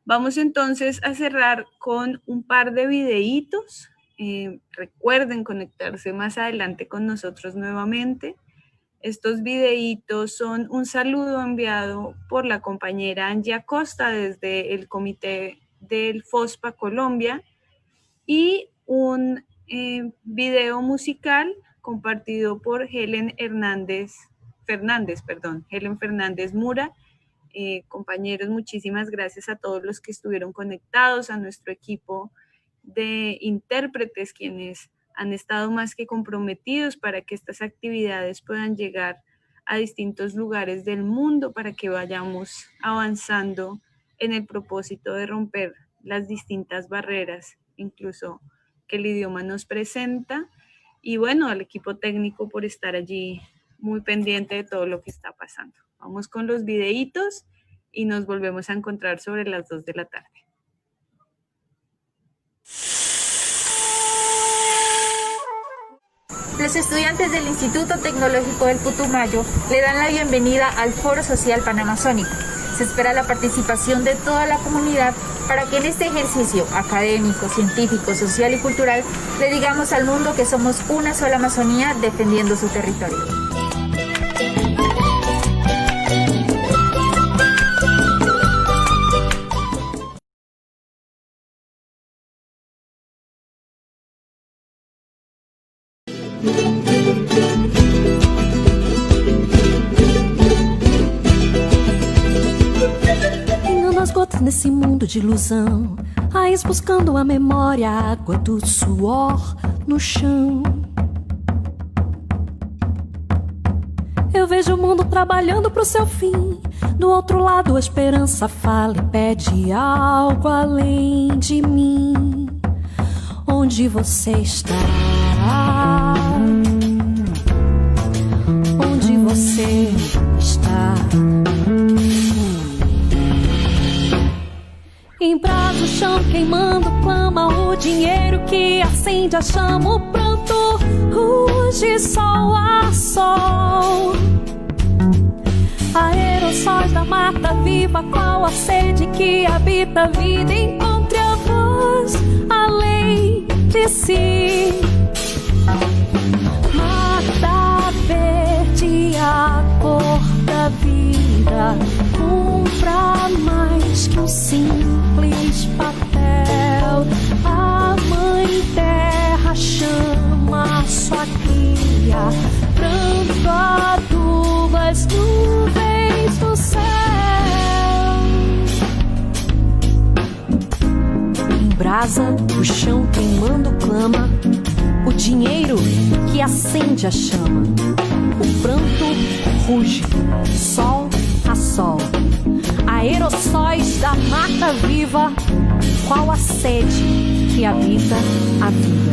Vamos entonces a cerrar con un par de videitos. Recuerden conectarse más adelante con nosotros nuevamente. Estos videitos son un saludo enviado por la compañera Angie Acosta desde el comité del FOSPA Colombia y un video musical compartido por Helen Fernández Mura. Compañeros, muchísimas gracias a todos los que estuvieron conectados, a nuestro equipo de intérpretes, quienes han estado más que comprometidos para que estas actividades puedan llegar a distintos lugares del mundo, para que vayamos avanzando en el propósito de romper las distintas barreras, incluso que el idioma nos presenta. Y bueno, al equipo técnico por estar allí muy pendiente de todo lo que está pasando. Vamos con los videitos y nos volvemos a encontrar sobre las 2 de la tarde. Los estudiantes del Instituto Tecnológico del Putumayo le dan la bienvenida al Foro Social Panamazónico. Se espera la participación de toda la comunidad para que en este ejercicio académico, científico, social y cultural le digamos al mundo que somos una sola Amazonía defendiendo su territorio. Pingando as gotas nesse mundo de ilusão, raiz buscando a memória, a água do suor no chão. Eu vejo o mundo trabalhando pro seu fim. Do outro lado a esperança fala e pede algo além de mim. Onde você está? Onde você está? Embrasa o chão queimando, clama o dinheiro que acende a chama, o pranto ruge sol a sol. Aerossóis da mata viva, qual a sede que habita a vida, encontre a voz além de si. Mata verde, a cor da vida, compra mais que um simples papel. A mãe terra chama sua cria, branco aduba as nuvens do céu. Embrasa o chão queimando clama, o dinheiro que acende a chama, o pranto ruge, sol a sol. Aerossóis da mata viva, qual a sede que habita a vida.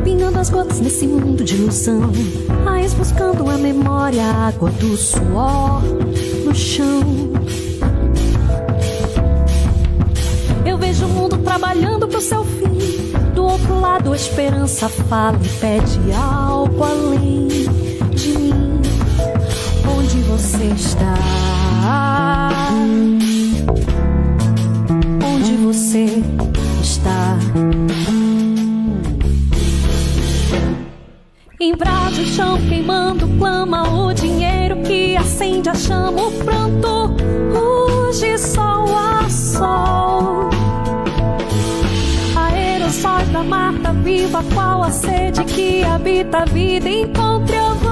Pingando as gotas nesse mundo de ilusão, raiz buscando a memória, a água do suor no chão. Eu vejo o mundo trabalhando pro seu fim. Do outro lado a esperança fala e pede algo além de mim. Onde você está? Onde você está? Embrasa o chão queimando, clama o dinheiro que acende a chama, o pranto ruge sol a sol. Aerossóis da mata viva, qual a sede que habita a vida, encontre a voz